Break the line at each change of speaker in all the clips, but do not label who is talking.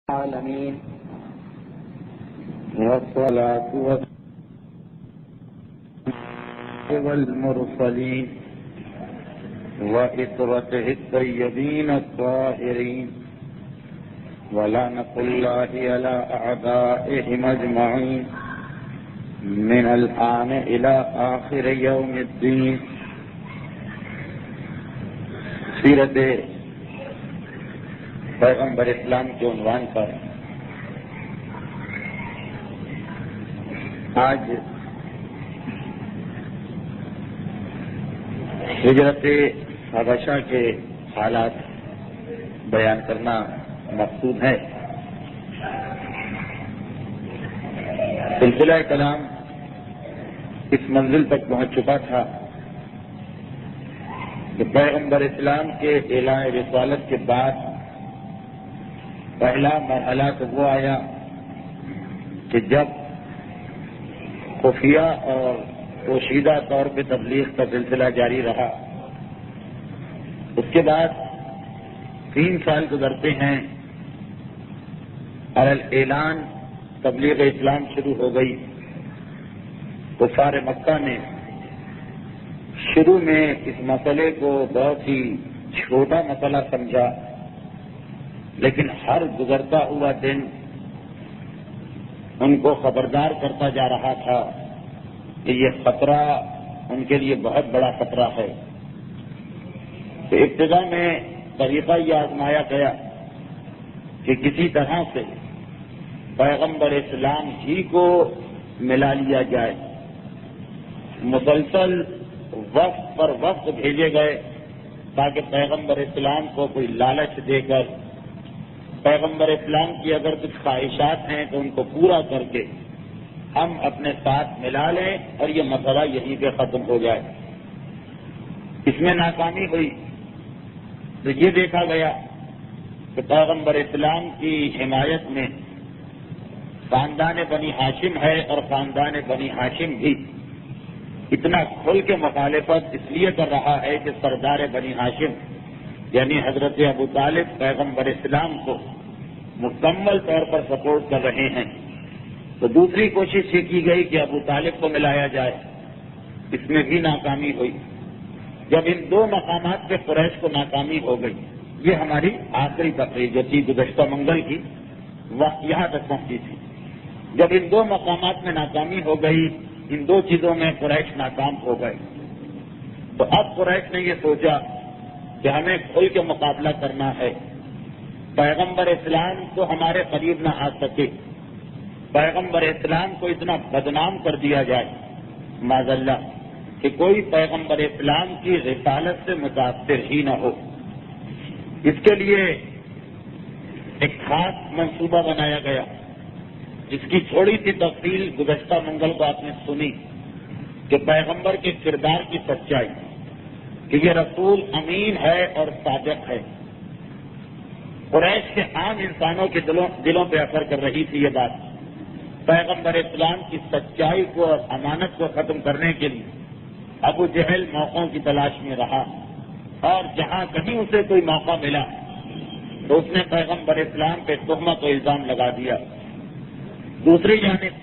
العالمين والصلاة والمرسلين وإطرته الطيبين الطاهرين ولعنة الله على أعدائهم أجمعين من الآن إلى آخر يوم الدين. سیرت پیغمبر اسلام کے عنوان پر آج ہجرت حبشہ کے حالات بیان کرنا مقصود ہے. سلسلہ کلام اس منزل تک پہنچ چکا تھا کہ پیغمبر اسلام کے اعلان رسالت کے بعد پہلا مرحلہ تو وہ آیا کہ جب خفیہ اور پوشیدہ طور پہ تبلیغ کا سلسلہ جاری رہا. اس کے بعد 3 سال گزرتے ہیں اور اعلان تبلیغ اسلام شروع ہو گئی. کفار مکہ نے شروع میں اس مسئلے کو بہت ہی چھوٹا مسئلہ سمجھا، لیکن ہر گزرتا ہوا دن ان کو خبردار کرتا جا رہا تھا کہ یہ خطرہ ان کے لیے بہت بڑا خطرہ ہے. تو ابتدا میں طریقہ یہ آزمایا گیا کہ کسی طرح سے پیغمبر اسلام ہی کو ملا لیا جائے. مسلسل وقت پر وقت بھیجے گئے تاکہ پیغمبر اسلام کو کوئی لالچ دے کر پیغمبر اسلام کی اگر کچھ خواہشات ہیں تو ان کو پورا کر کے ہم اپنے ساتھ ملا لیں اور یہ مسئلہ یہیں پہ ختم ہو جائے. اس میں ناکامی ہوئی تو یہ دیکھا گیا کہ پیغمبر اسلام کی حمایت میں خاندان بنی ہاشم ہے اور خاندان بنی ہاشم بھی اتنا کھل کے مخالفت اس لیے کر رہا ہے کہ سردار بنی ہاشم یعنی حضرت ابو طالب پیغمبر اسلام کو مکمل طور پر سپورٹ کر رہے ہیں. تو دوسری کوشش یہ کی گئی کہ ابو طالب کو ملایا جائے. اس میں بھی ناکامی ہوئی. جب ان 2 مقامات پہ قریش کو ناکامی ہو گئی، یہ ہماری آخری تقریر جو تھی گزشتہ منگل کی یہاں تک پہنچی تھی. جب ان 2 مقامات میں ناکامی ہو گئی، ان 2 چیزوں میں قریش ناکام ہو گئے، تو اب قریش نے یہ سوچا کہ ہمیں کھل کے مقابلہ کرنا ہے. پیغمبر اسلام کو ہمارے قریب نہ آ سکے، پیغمبر اسلام کو اتنا بدنام کر دیا جائے معاذ اللہ کہ کوئی پیغمبر اسلام کی رسالت سے متاثر ہی نہ ہو. اس کے لیے ایک خاص منصوبہ بنایا گیا جس کی تھوڑی سی تفصیل گزشتہ منگل کو آپ نے سنی کہ پیغمبر کے کردار کی سچائی کہ یہ رسول امین ہے اور صادق ہے. قریش کے عام انسانوں کے دلوں پہ اثر کر رہی تھی یہ بات. پیغمبر اسلام کی سچائی کو اور امانت کو ختم کرنے کے لیے ابو جہل موقعوں کی تلاش میں رہا اور جہاں کہیں اسے کوئی موقع ملا تو اس نے پیغمبر اسلام پہ تہمت و الزام لگا دیا. دوسری جانب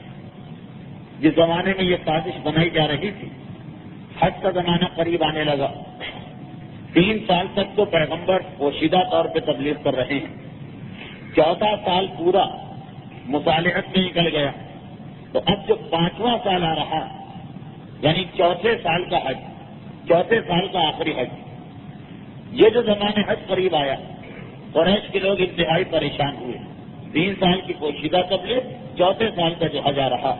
جس زمانے میں یہ سازش بنائی جا رہی تھی، حج کا زمانہ قریب آنے لگا. 3 سال تک تو پیغمبر پوشیدہ طور پہ تبلیغ کر رہے ہیں. 14 سال پورا مصالحت میں نکل گیا. تو اب جو 5واں سال آ رہا یعنی 4تھے سال کا حج، 4تھے سال کا آخری حج، یہ جو زمانے حج قریب آیا قریش کے لوگ انتہائی پریشان ہوئے. 3 سال کی پوشیدہ تبلیغ، 4تھے سال کا جو حج آ رہا،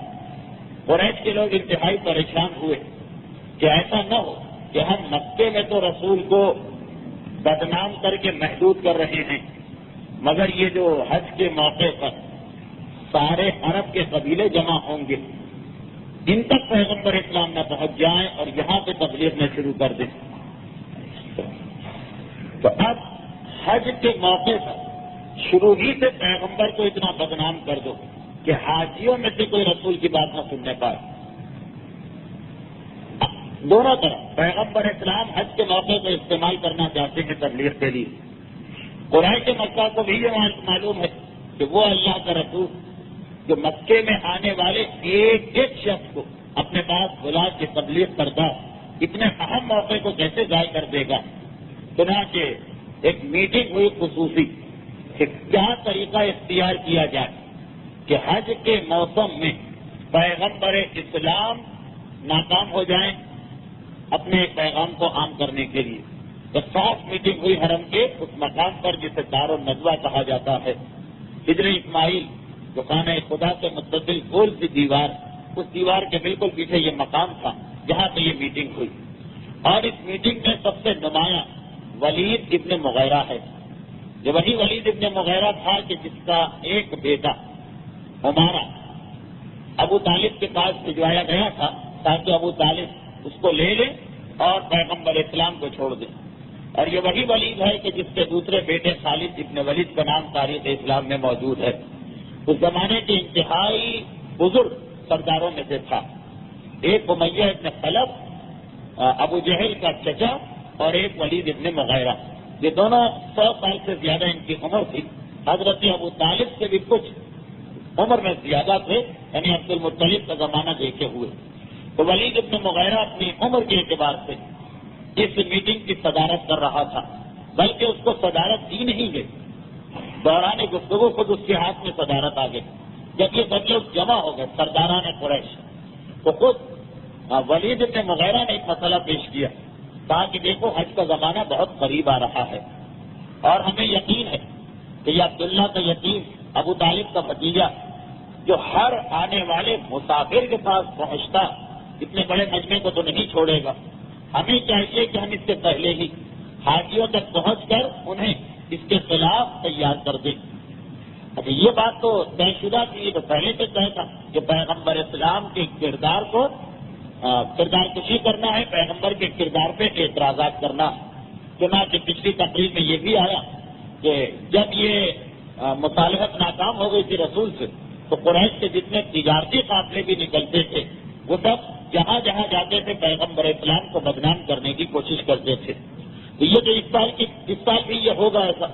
قریش کے لوگ انتہائی پریشان ہوئے کہ ایسا نہ ہو کہ ہم مکے میں تو رسول کو بدنام کر کے محدود کر رہے ہیں، مگر یہ جو حج کے موقع پر سارے عرب کے قبیلے جمع ہوں گے، ان تک پیغمبر اسلام نہ پہنچ جائیں اور یہاں پہ تبلیغ میں شروع کر دیں. تو اب حج کے موقع پر شروع ہی سے پیغمبر کو اتنا بدنام کر دو کہ حاجیوں میں سے کوئی رسول کی بات نہ سننے پائے. دونوں طرف پیغمبر اسلام حج کے موقع کو استعمال کرنا چاہتے ہیں تبلیغ کے لیے. قریش مکہ کو بھی یہ معلوم ہے کہ وہ اللہ کا رسول جو مکے میں آنے والے ایک ایک شخص کو اپنے پاس بلا کے تبلیغ کرتا اتنے اہم موقع کو کیسے ضائع کر دے گا؟ چنانچہ ایک میٹنگ ہوئی خصوصی کہ کیا طریقہ اختیار کیا جائے کہ حج کے موسم میں پیغمبر اسلام ناکام ہو جائیں اپنے پیغام کو عام کرنے کے لیے۔ تو خاص میٹنگ ہوئی حرم کے اس مقام پر جسے دار الندوہ کہا جاتا ہے۔ حجر اسماعیل جو خانہ خدا سے متصل گول سی دیوار، اس دیوار کے بالکل پیچھے یہ مقام تھا جہاں پہ یہ میٹنگ ہوئی، اور اس میٹنگ میں سب سے نمایاں ولید ابن مغیرہ ہے۔ جو وہی ولید ابن مغیرہ تھا کہ جس کا ایک بیٹا عمارہ ابو طالب کے پاس بھجوایا گیا تھا تاکہ ابو طالب اس کو لے لے اور پیغمبر اسلام کو چھوڑ دے، اور یہ وہی ولید ہے کہ جس کے دوسرے بیٹے خالد ابن ولید کا نام تاریخ اسلام میں موجود ہے۔ اس زمانے کے انتہائی بزرگ سرداروں میں سے تھا۔ ایک امیہ ابن خلف، ابو جہل کا چچا، اور ایک ولید ابن مغیرہ، یہ دونوں 100 سال سے زیادہ ان کی عمر تھی۔ حضرت ابو طالب سے بھی کچھ عمر میں زیادہ تھے، یعنی عبد المطلب کا زمانہ دیکھے ہوئے۔ تو ولید ابن مغیرہ اپنی عمر کے اعتبار سے اس میٹنگ کی صدارت کر رہا تھا، بلکہ اس کو صدارت دی نہیں گئی، دوران گفتگو خود اس کے ہاتھ میں صدارت آ گئی۔ جب یہ سب لوگ جمع ہو گئے سرداران قریش، تو خود ولید ابن مغیرہ نے ایک مسئلہ پیش کیا، کہا کہ دیکھو حج کا زمانہ بہت قریب آ رہا ہے، اور ہمیں یقین ہے کہ یہ عبداللہ کا یتیم ابو طالب کا بھتیجا جو ہر آنے والے مسافر کے پاس پہنچتا اتنے بڑے مجمع کو تو نہیں چھوڑے گا، ہمیں چاہیے کہ ہم اس سے پہلے ہی حاجیوں تک پہنچ کر انہیں اس کے خلاف تیار کر دیں۔ اچھا، یہ بات تو طے شدہ تھی، یہ تو پہلے سے طے تھا کہ پیغمبر اسلام کے کردار کو کردار کشی کرنا ہے، پیغمبر کے کردار پہ اعتراضات کرنا۔ چنانچہ پچھلی تقریر میں یہ بھی آیا کہ جب یہ مصالحت ناکام ہو گئی تھی رسول سے، تو قریش کے جتنے تجارتی قافلے بھی نکلتے تھے وہ سب جہاں جہاں جاتے تھے پیغمبر اسلام کو بدنام کرنے کی کوشش کرتے تھے۔ تو یہ تو اس سال بھی یہ ہوگا ایسا،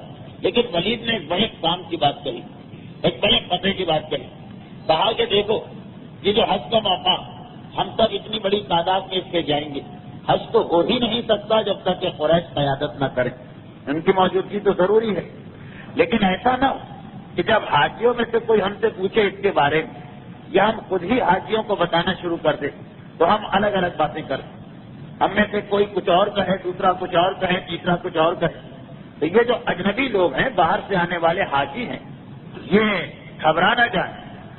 لیکن ولید نے ایک بڑے کام کی بات کہی، ایک بڑے فتح کی بات کہی، کہا کہ دیکھو یہ جو حج کا موقع ہم سب اتنی بڑی تعداد میں اس پہ جائیں گے، حج تو ہو ہی نہیں سکتا جب تک کہ قریش قیادت نہ کریں، ان کی موجودگی تو ضروری ہے، لیکن ایسا نہ ہو کہ جب حاجیوں میں سے کوئی ہم سے پوچھے اس کے بارے میں، یا ہم خود ہی حاجیوں کو بتانا شروع کر دیں تو ہم الگ الگ باتیں کریں، ہم میں سے کوئی کچھ اور کہے، دوسرا کچھ اور کہے، تیسرا کچھ اور کہے، تو یہ جو اجنبی لوگ ہیں، باہر سے آنے والے حاجی ہیں، یہ گھبرا نہ جائیں،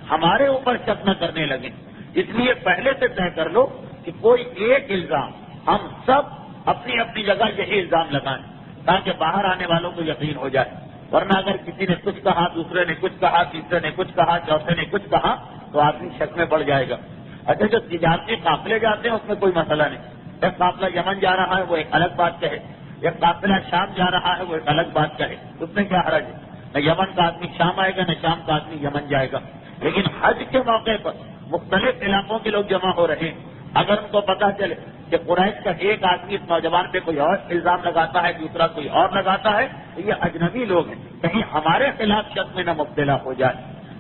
ہمارے اوپر شک نہ کرنے لگیں، اس لیے پہلے سے طے کر لو کہ کوئی ایک الزام ہم سب اپنی اپنی جگہ یہی الزام لگائیں تاکہ باہر آنے والوں کو یقین ہو جائے، ورنہ اگر کسی نے کچھ کہا، دوسرے نے کچھ کہا، تیسرے نے کچھ کہا، چوتھے نے کچھ کہا تو آدمی شک میں پڑ جائے گا۔ اچھا، جو تجارتی قافلے جاتے ہیں اس میں کوئی مسئلہ نہیں، ایک قافلہ یمن جا رہا ہے وہ ایک الگ بات کہے، ایک قافلہ شام جا رہا ہے وہ ایک الگ بات کہے، اس میں کیا حرج ہے؟ نہ یمن کا آدمی شام آئے گا، نہ شام کا آدمی یمن جائے گا، لیکن حج کے موقع پر مختلف علاقوں کے لوگ جمع ہو رہے ہیں، اگر ان کو پتا چلے کہ قریش کا ایک آدمی اس نوجوان پہ کوئی اور الزام لگاتا ہے، دوسرا کوئی اور لگاتا ہے، تو یہ اجنبی لوگ ہیں، کہیں ہمارے خلاف شک میں نہ مبتلا ہو جائے۔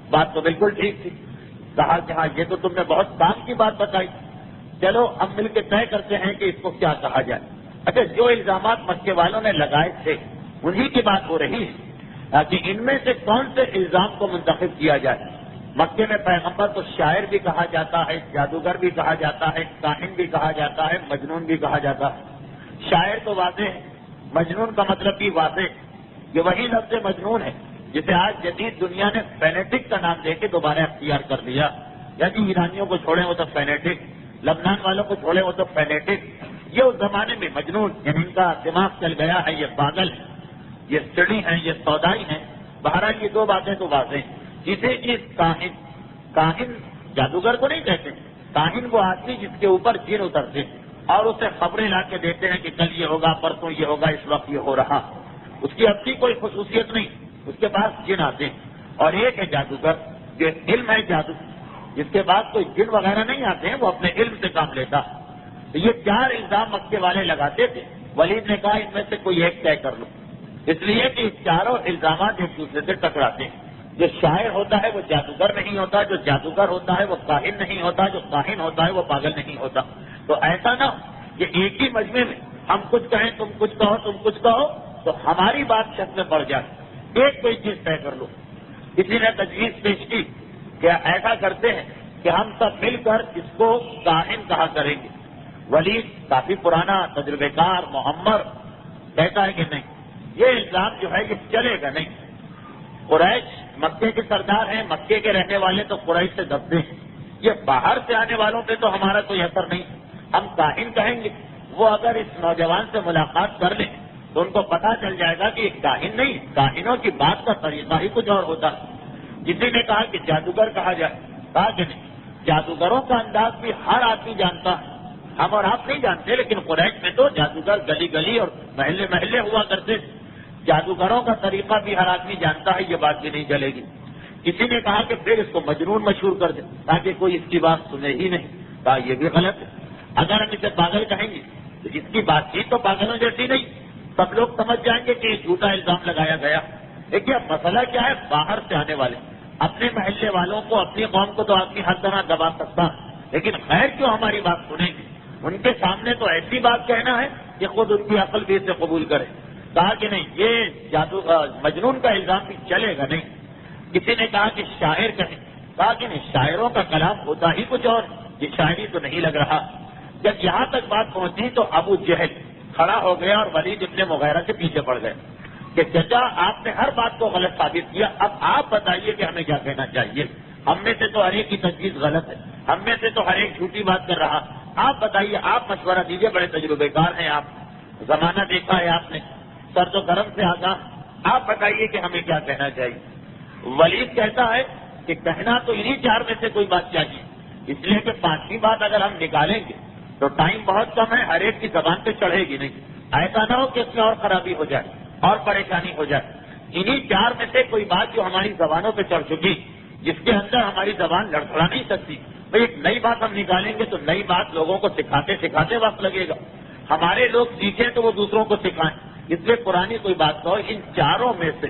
بات تو بالکل ٹھیک تھی، کہا کہ ہاں یہ تو تم نے بہت کام کی بات بتائی، چلو اب مل کے طے کرتے ہیں کہ اس کو کیا کہا جائے۔ اچھا، جو الزامات مکے والوں نے لگائے تھے انہی کی بات ہو رہی ہے کہ ان میں سے کون سے الزام کو منتخب کیا جائے۔ مکے میں پیغمبر کو شاعر بھی کہا جاتا ہے، جادوگر بھی کہا جاتا ہے، کاہن بھی کہا جاتا ہے، مجنون بھی کہا جاتا ہے۔ شاعر تو واضح ہے، مجنون کا مطلب بھی واضح، یہ وہی لفظ مجنون ہے جسے آج جدید دنیا نے فینیٹک کا نام دے کے دوبارہ اختیار کر دیا، یعنی ایرانیوں کو چھوڑیں وہ تو فینیٹک، لبنان والوں کو چھوڑیں وہ تو فینیٹک، یہ اس زمانے میں مجنون، یعنی ان کا دماغ چل گیا ہے، یہ پاگل ہے، یہ سڑی ہیں، یہ سودائی ہیں۔ بہرحال یہ دو باتیں تو واضح ہیں۔ جسے جس کاہن جادوگر کو نہیں کہتے، کاہن وہ آدمی جس کے اوپر جن اترتے اور اسے خبریں لا کے دیتے ہیں کہ کل یہ ہوگا، پرسوں یہ ہوگا، اس وقت یہ ہو رہا، اس کی اپنی کوئی خصوصیت نہیں، اس کے پاس جن آتے ہیں۔ اور ایک ہے جادوگر جو علم ہے جادو، جس کے بعد کوئی جن وغیرہ نہیں آتے ہیں، وہ اپنے علم سے کام لیتا۔ تو یہ 4 الزام مکے والے لگاتے تھے، ولید نے کہا ان میں سے کوئی ایک طے کر لو، اس لیے کہ 4 الزامات ایک دوسرے سے ٹکراتے ہیں۔ جو شاعر ہوتا ہے وہ جادوگر نہیں ہوتا، جو جادوگر ہوتا ہے وہ کاہن نہیں ہوتا، جو کاہن ہوتا ہے وہ پاگل نہیں ہوتا۔ تو ایسا نہ کہ ایک ہی مجمع میں ہم کچھ کہیں، تم کچھ کہو، تم کچھ کہو، تو ہماری بات شک میں پڑ جائے۔ ایک کوئی چیز طے کر لو۔ کسی نے تجویز پیش کی کہ ایسا کرتے ہیں کہ ہم سب مل کر اس کو کاہن کہا کریں گے۔ ولید کافی پرانا تجربے کار معمر کہتا ہے کہ نہیں، یہ الزام جو ہے یہ چلے گا نہیں۔ قریش مکے کے سردار ہیں، مکے کے رہنے والے تو قریش سے دبتے ہیں، یہ باہر سے آنے والوں پہ تو ہمارا کوئی اثر نہیں۔ ہم کاہن کہیں گے، وہ اگر اس نوجوان سے ملاقات کر لیں تو ان کو پتا چل جائے گا کہ یہ کاہن نہیں، کاہنوں کی بات کا طریقہ ہی کچھ اور ہوتا۔ کسی نے کہا کہ جادوگر کہا جائے، کہا کہ نہیں، جادوگروں کا انداز بھی ہر آدمی جانتا ہے، ہم اور آپ نہیں جانتے، لیکن قریش میں تو جادوگر گلی گلی اور محلے محلے ہوا کرتے، جادوگروں کا طریقہ بھی ہر آدمی جانتا ہے، یہ بات بھی نہیں چلے گی۔ کسی نے کہا کہ پھر اس کو مجنون مشہور کر دیں تاکہ کوئی اس کی بات سنے ہی نہیں، کہا یہ بھی غلط ہے۔ اگر ہم اسے پاگل کہیں گے تو اس کی بات چیت تو پاگلوں جیسی نہیں، سب لوگ سمجھ جائیں گے کہ یہ جھوٹا الزام لگایا گیا۔ دیکھیے اب مسئلہ کیا ہے، باہر سے آنے والے اپنے محلے والوں کو، اپنی قوم کو تو آدمی ہر طرح دبا سکتا، لیکن غیر کیوں ہماری بات سنیں گے؟ ان کے سامنے تو ایسی بات کہنا ہے کہ خود ان کی عقل بھی اسے قبول کرے۔ کہا کہ نہیں، یہ مجنون کا الزام بھی چلے گا نہیں۔ کسی نے کہا کہ شاعر کہیں، کہا کہ نہیں، شاعروں کا کلام ہوتا ہی کچھ اور، یہ شاعری تو نہیں لگ رہا۔ جب یہاں تک بات پہنچی تو ابو جہل کھڑا ہو گیا اور ولید ابن مغیرہ کے پیچھے پڑ گئے کہ چچا آپ نے ہر بات کو غلط ثابت کیا، اب آپ بتائیے کہ ہمیں کیا کہنا چاہیے۔ ہم میں سے تو ہر ایک کی تجویز غلط ہے، ہم میں سے تو ہر ایک جھوٹی بات کر رہا، آپ بتائیے، آپ مشورہ دیجیے، بڑے تجربے کار ہیں آپ، زمانہ دیکھا ہے آپ نے، سرد و گرم سے آگاہ، آپ بتائیے کہ ہمیں کیا کہنا چاہیے۔ ولید کہتا ہے کہ کہنا تو انہی چار میں سے کوئی بات چاہیے، اس لیے کہ پانچویں بات اگر ہم نکالیں گے تو ٹائم بہت کم ہے، ہر ایک کی زبان پہ چڑھے گی نہیں، ایسا نہ ہو کہ اس میں اور خرابی ہو جائے اور پریشانی ہو جائے۔ انہی چار میں سے کوئی بات جو ہماری زبانوں پہ چڑھ چکی، جس کے اندر ہماری زبان لڑکھڑا نہیں سکتی، بھائی ایک نئی بات ہم نکالیں گے تو نئی بات لوگوں کو سکھاتے سکھاتے وقت لگے گا، ہمارے لوگ سیکھیں تو وہ دوسروں کو سکھائیں، اس لیے پرانی کوئی بات کہو۔ ان چاروں میں سے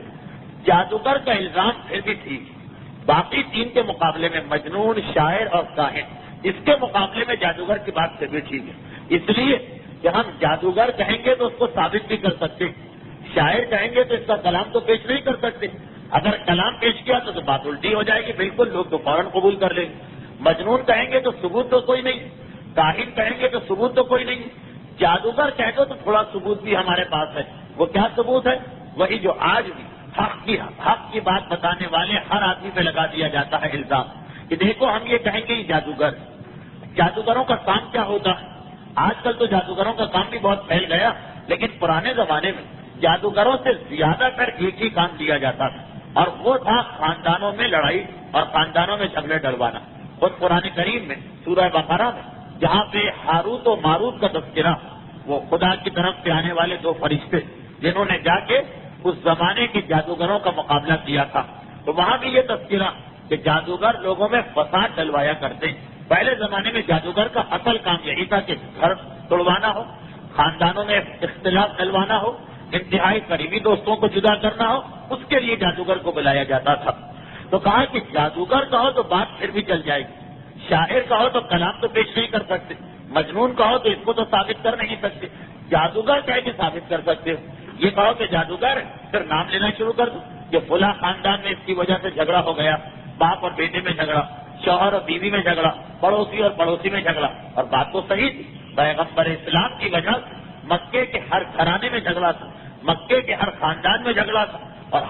جادوگر کا الزام پھر بھی ٹھیک ہے، باقی تین کے مقابلے میں مجنون، شاعر اور کاہن، اس کے مقابلے میں جادوگر کی بات پھر بھی ٹھیک ہے، اس لیے کہ ہم جادوگر کہیں گے تو اس کو ثابت بھی کر سکتے، شاعر کہیں گے تو اس کا کلام تو پیش نہیں کر سکتے، اگر کلام پیش کیا تو بات الٹی ہو جائے گی، بالکل لوگ تو فوراً قبول کر لیں گے۔ مجنون کہیں گے تو ثبوت تو کوئی نہیں، کاہن کہیں گے تو ثبوت تو کوئی نہیں، جادوگر کہہ دو تو تھوڑا ثبوت بھی ہمارے پاس ہے۔ وہ کیا ثبوت ہے؟ وہی جو آج بھی حق کی بات بتانے والے ہر آدمی پہ لگا دیا جاتا ہے الزام کہ دیکھو ہم یہ کہیں گے یہ جادوگر۔ جادوگروں کا کام کیا ہوتا ہے؟ آج کل تو جادوگروں کا کام بھی بہت پھیل گیا، لیکن پرانے زمانے میں جادوگروں سے زیادہ تر ایک ہی کام دیا جاتا تھا، اور وہ تھا خاندانوں میں لڑائی اور خاندانوں میں جھگڑے ڈلوانا۔ خود قرآن کریم میں سورہ بقرہ میں جہاں پہ ہاروت و ماروت کا تذکرہ، وہ خدا کی طرف سے آنے والے دو فرشتے جنہوں نے جا کے اس زمانے کے جادوگروں کا مقابلہ کیا تھا، تو وہاں بھی یہ تذکرہ کہ جادوگر لوگوں میں فساد ڈلوایا کرتے ہیں۔ پہلے زمانے میں جادوگر کا اصل کام یہی تھا کہ گھر توڑوانا ہو، خاندانوں میں اختلاف ڈلوانا ہو، انتہائی قریبی دوستوں کو جدا کرنا ہو، اس کے لیے جادوگر کو بلایا جاتا تھا۔ تو کہا کہ جادوگر کہو تو بات پھر بھی چل جائے گی، شاعر کہو تو کلام تو پیش نہیں کر سکتے، مجنون کہو تو اس کو تو ثابت کر نہیں سکتے، جادوگر کہہ کے ثابت کر سکتے ہو۔ یہ کہو کہ جادوگر، پھر نام لینا شروع کر دو کہ فلاں خاندان میں اس کی وجہ سے جھگڑا ہو گیا، باپ اور بیٹے میں جھگڑا، شوہر اور بیوی میں جھگڑا، پڑوسی اور پڑوسی میں جھگڑا، اور بات تو صحیح تھی، پیغمبر اسلام کی وجہ سے مکے کے ہر گھرانے میں جھگڑا تھا، مکے کے ہر خاندان میں جھگڑا تھا، اور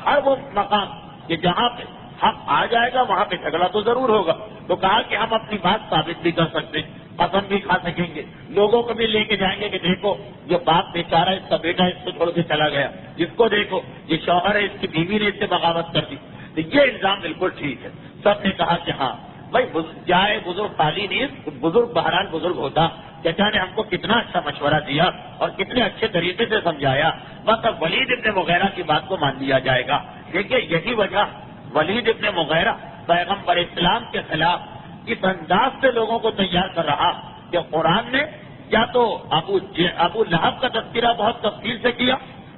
ہر وہ مقام کہ جہاں پہ حق آ جائے گا وہاں پہ جھگڑا تو ضرور ہوگا۔ تو کہا کہ ہم اپنی بات ثابت بھی کر سکتے ہیں، قسم بھی کھا سکیں گے، لوگوں کو بھی لے کے جائیں گے کہ دیکھو یہ باپ بیچارہ، اس کا بیٹا اس کو چھوڑ کے چلا گیا، اس کو دیکھو یہ شوہر ہے، اس کی بیوی نے اس سے بغاوت کر دی۔ تو یہ الزام بالکل ٹھیک ہے۔ سب نے کہا کہ ہاں بھائی، جائے بزرگ خالی نہیں، بزرگ بہرحال بزرگ ہوتا، چچا نے ہم کو کتنا اچھا مشورہ دیا اور کتنے اچھے طریقے سے سمجھایا، بس اب ولید ابن مغیرہ کی بات کو مان لیا جائے گا۔ دیکھیے یہی وجہ، ولید ابن مغیرہ پیغمبر اسلام کے خلاف اس انداز سے لوگوں کو تیار کر رہا کہ قرآن نے یا تو ابو لہب کا تذکرہ بہت تفصیل سے کیا،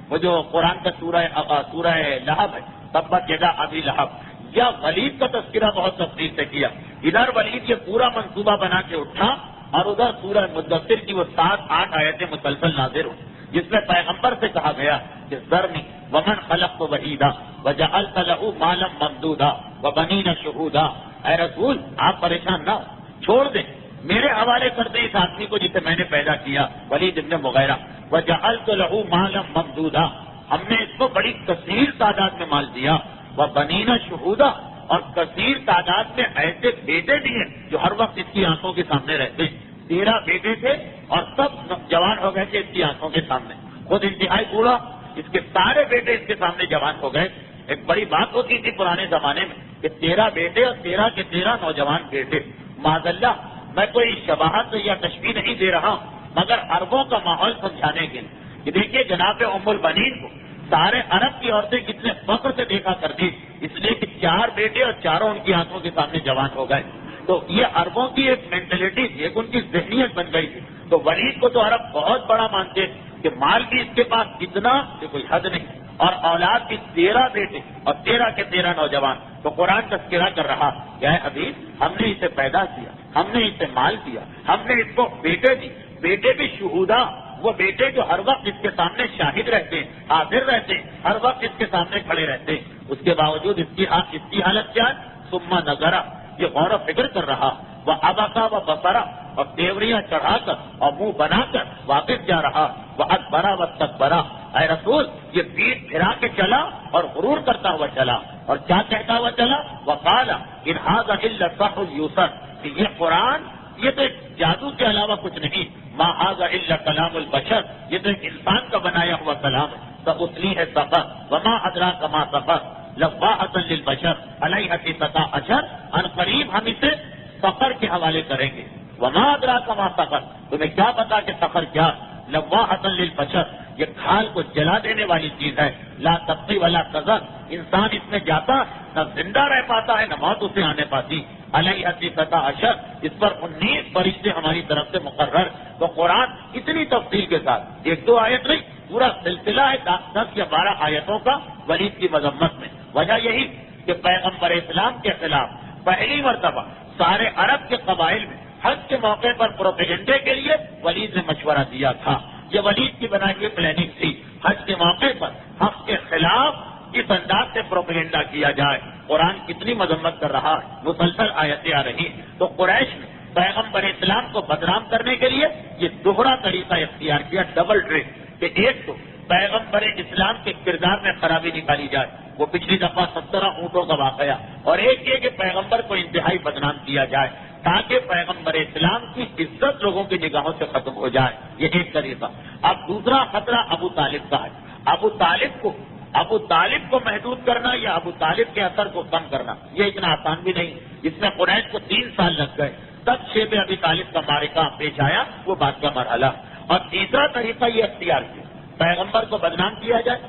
وہ جو قرآن کا سورہ لہب ہے تبت یدا ابی لہب، یا ولید کا تذکرہ بہت تفصیل سے کیا. ادھر ولید یہ پورا منصوبہ بنا کے اٹھا اور ادھر سورہ مدثر کی وہ 7-8 آیتیں مسلسل نازل ہوئی جس میں پیغمبر سے کہا گیا کہ ذرنی ومن خلقت وحیدا وجعلت له مالا ممدودا وبنین شہودا. اے رسول آپ پریشان نہ چھوڑ دیں، میرے حوالے کر دیں اس آدمی کو جسے میں نے پیدا کیا، ولید ابن مغیرہ. وجعلت له مالا ممدودا، ہم نے اس کو بڑی کثیر تعداد میں مال دیا. وبنین شہودا، اور کثیر تعداد میں ایسے بیٹے بھی ہیں جو ہر وقت اس کی آنکھوں کے سامنے رہتے ہیں. 13 بیٹے تھے اور سب جوان ہو گئے تھے اس کی آنکھوں کے سامنے. خود انتہائی بوڑھا، اس کے سارے بیٹے اس کے سامنے جوان ہو گئے. ایک بڑی بات ہوتی تھی پرانے زمانے میں کہ 13 بیٹے اور 13 کے 13 نوجوان بیٹے. معاذ اللہ، میں کوئی شباہت یا تشبیہ نہیں دے رہا ہوں مگر عربوں کا ماحول سمجھانے کے لیے کہ دیکھیے جناب ام البنین کو سارے عرب کی عورتیں کتنے فخر سے دیکھا کرتی، اس لیے کہ 4 بیٹے اور چاروں ان کی آنکھوں کے سامنے جوان ہو گئے. تو یہ عربوں کی ایک مینٹلٹی تھی، ایک ان کی ذہنیت بن گئی تھی. تو ولید کو تو عرب بہت بڑا مانتے کہ مال بھی اس کے پاس اتنا کہ کوئی حد نہیں، اور اولاد بھی 13 بیٹے اور 13 کے 13 نوجوان. تو قرآن تذکرہ کر رہا کیا ہے ابھی ہم نے اسے پیدا کیا، ہم نے اسے مال دیا، ہم نے اس کو بیٹے دی. بیٹے بھی شہودا، وہ بیٹے جو ہر وقت اس کے سامنے شاہد رہتے ہیں، حاضر رہتے ہیں، ہر وقت اس کے سامنے کھڑے رہتے ہیں. اس کے باوجود اس کی حالت کیا ہے؟ ثم نظرا، یہ غور و فکر کر رہا، وہ ابقا و بصرا، اور تیوریاں چڑھا کر اور منہ بنا کر واپس جا رہا. وہ ادبرا و تکبرا. اے رسول یہ پیٹ پھرا کے چلا اور غرور کرتا ہوا چلا، اور کیا کہتا ہوا چلا؟ وقال ان ھذا الا سحر یوسر، کہ یہ قرآن یہ تو ایک جادو کے علاوہ کچھ نہیں. ما ھذا الا کلام البشر، یہ تو ایک انسان کا بنایا ہوا کلام ہے. سأصلیہ سقر وما ادراک ما سقر لواحۃ للبشر علیہ 17 اشر. ان قریب ہم اسے سقر کے حوالے کریں گے. وما ادراک ما سقر، تمہیں کیا پتا کہ سقر کیا؟ لواحۃ للبشر، یہ کھال کو جلا دینے والی چیز ہے. لا تبقی ولا تذر، انسان اس میں جاتا نہ زندہ رہ پاتا ہے نہ موت اسے آنے پاتی. علیہ 17 اشر، اس پر 19 فرشتے ہماری طرف سے مقرر. تو قرآن اتنی تفصیل کے ساتھ 1-2 آیت نہیں، پورا سلسلہ ہے 10 یا 12 آیتوں کا ولید کی مذمت میں. وجہ یہی کہ پیغمبر اسلام کے خلاف پہلی مرتبہ سارے عرب کے قبائل میں حج کے موقع پر پروپیگنڈے کے لیے ولید نے مشورہ دیا تھا. یہ ولید کی بنائی ہوئی پلاننگ تھی، حج کے موقع پر حق کے خلاف اس انداز سے پروپیگنڈا کیا جائے. قرآن کتنی مذمت کر رہا ہے، مسلسل آیتیں آ رہی. تو قریش نے پیغمبر اسلام کو بدنام کرنے کے لیے یہ دوہرا طریقہ اختیار کیا، ڈبل ٹریک، کہ ایک تو پیغمبر اسلام کے کردار میں خرابی نکالی جائے، وہ پچھلی دفعہ 17 اونٹوں کا واقعہ، اور ایک یہ کہ پیغمبر کو انتہائی بدنام کیا جائے تاکہ پیغمبر اسلام کی عزت لوگوں کی نگاہوں سے ختم ہو جائے. یہ ایک طریقہ. اب دوسرا خطرہ ابو طالب کا ہے. ابو طالب کو محدود کرنا یا ابو طالب کے اثر کو کم کرنا یہ اتنا آسان بھی نہیں. اس میں قریش کو 3 سال لگ گئے، تب شیب ابی طالب کا معرکہ پیش آیا، وہ بات کا مرحلہ. اور تیسرا طریقہ یہ اختیار کیا، پیغمبر کو بدنام کیا جائے،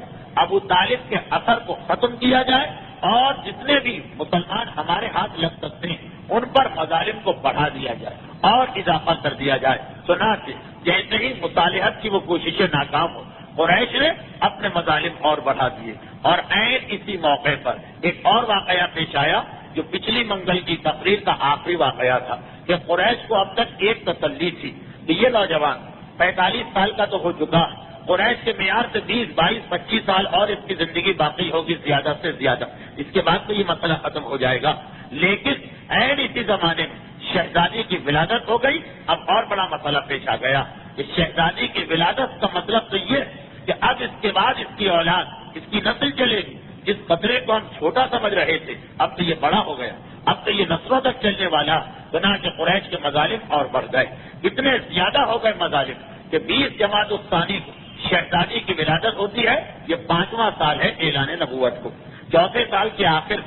ابو طالب کے اثر کو ختم کیا جائے، اور جتنے بھی مسلمان ہمارے ہاتھ لگ سکتے ہیں ان پر مظالم کو بڑھا دیا جائے اور اضافہ کر دیا جائے. چنانچہ جیسے ہی مصالحت کی وہ کوششیں ناکام ہو، قریش نے اپنے مظالم اور بڑھا دیے. اور عین اسی موقع پر ایک اور واقعہ پیش آیا جو پچھلی منگل کی تقریر کا آخری واقعہ تھا کہ قریش کو اب تک ایک تسلی تھی کہ یہ نوجوان 45 سال کا تو ہو چکا، قریش کے معیار سے 20, 22, 25 سال اور اس کی زندگی باقی ہوگی زیادہ سے زیادہ، اس کے بعد تو یہ مسئلہ ختم ہو جائے گا. لیکن عین اسی زمانے میں شہزادی کی ولادت ہو گئی. اب اور بڑا مسئلہ پیش آ گیا کہ شہزادی کی ولادت کا مطلب تو یہ کہ اب اس کے بعد اس کی اولاد، اس کی نسل چلے گی. جس خطرے کو ہم چھوٹا سمجھ رہے تھے اب تو یہ بڑا ہو گیا، اب تو یہ نسلوں تک چلنے والا. چنانچہ قریش کے مظالم اور بڑھ گئے، اتنے زیادہ ہو گئے مظالم کہ 20 جمادی الثانی کو شہزادی کی ولادت ہوتی ہے. یہ 5واں سال ہے اعلان نبوت کو. 4تھے سال کے آخر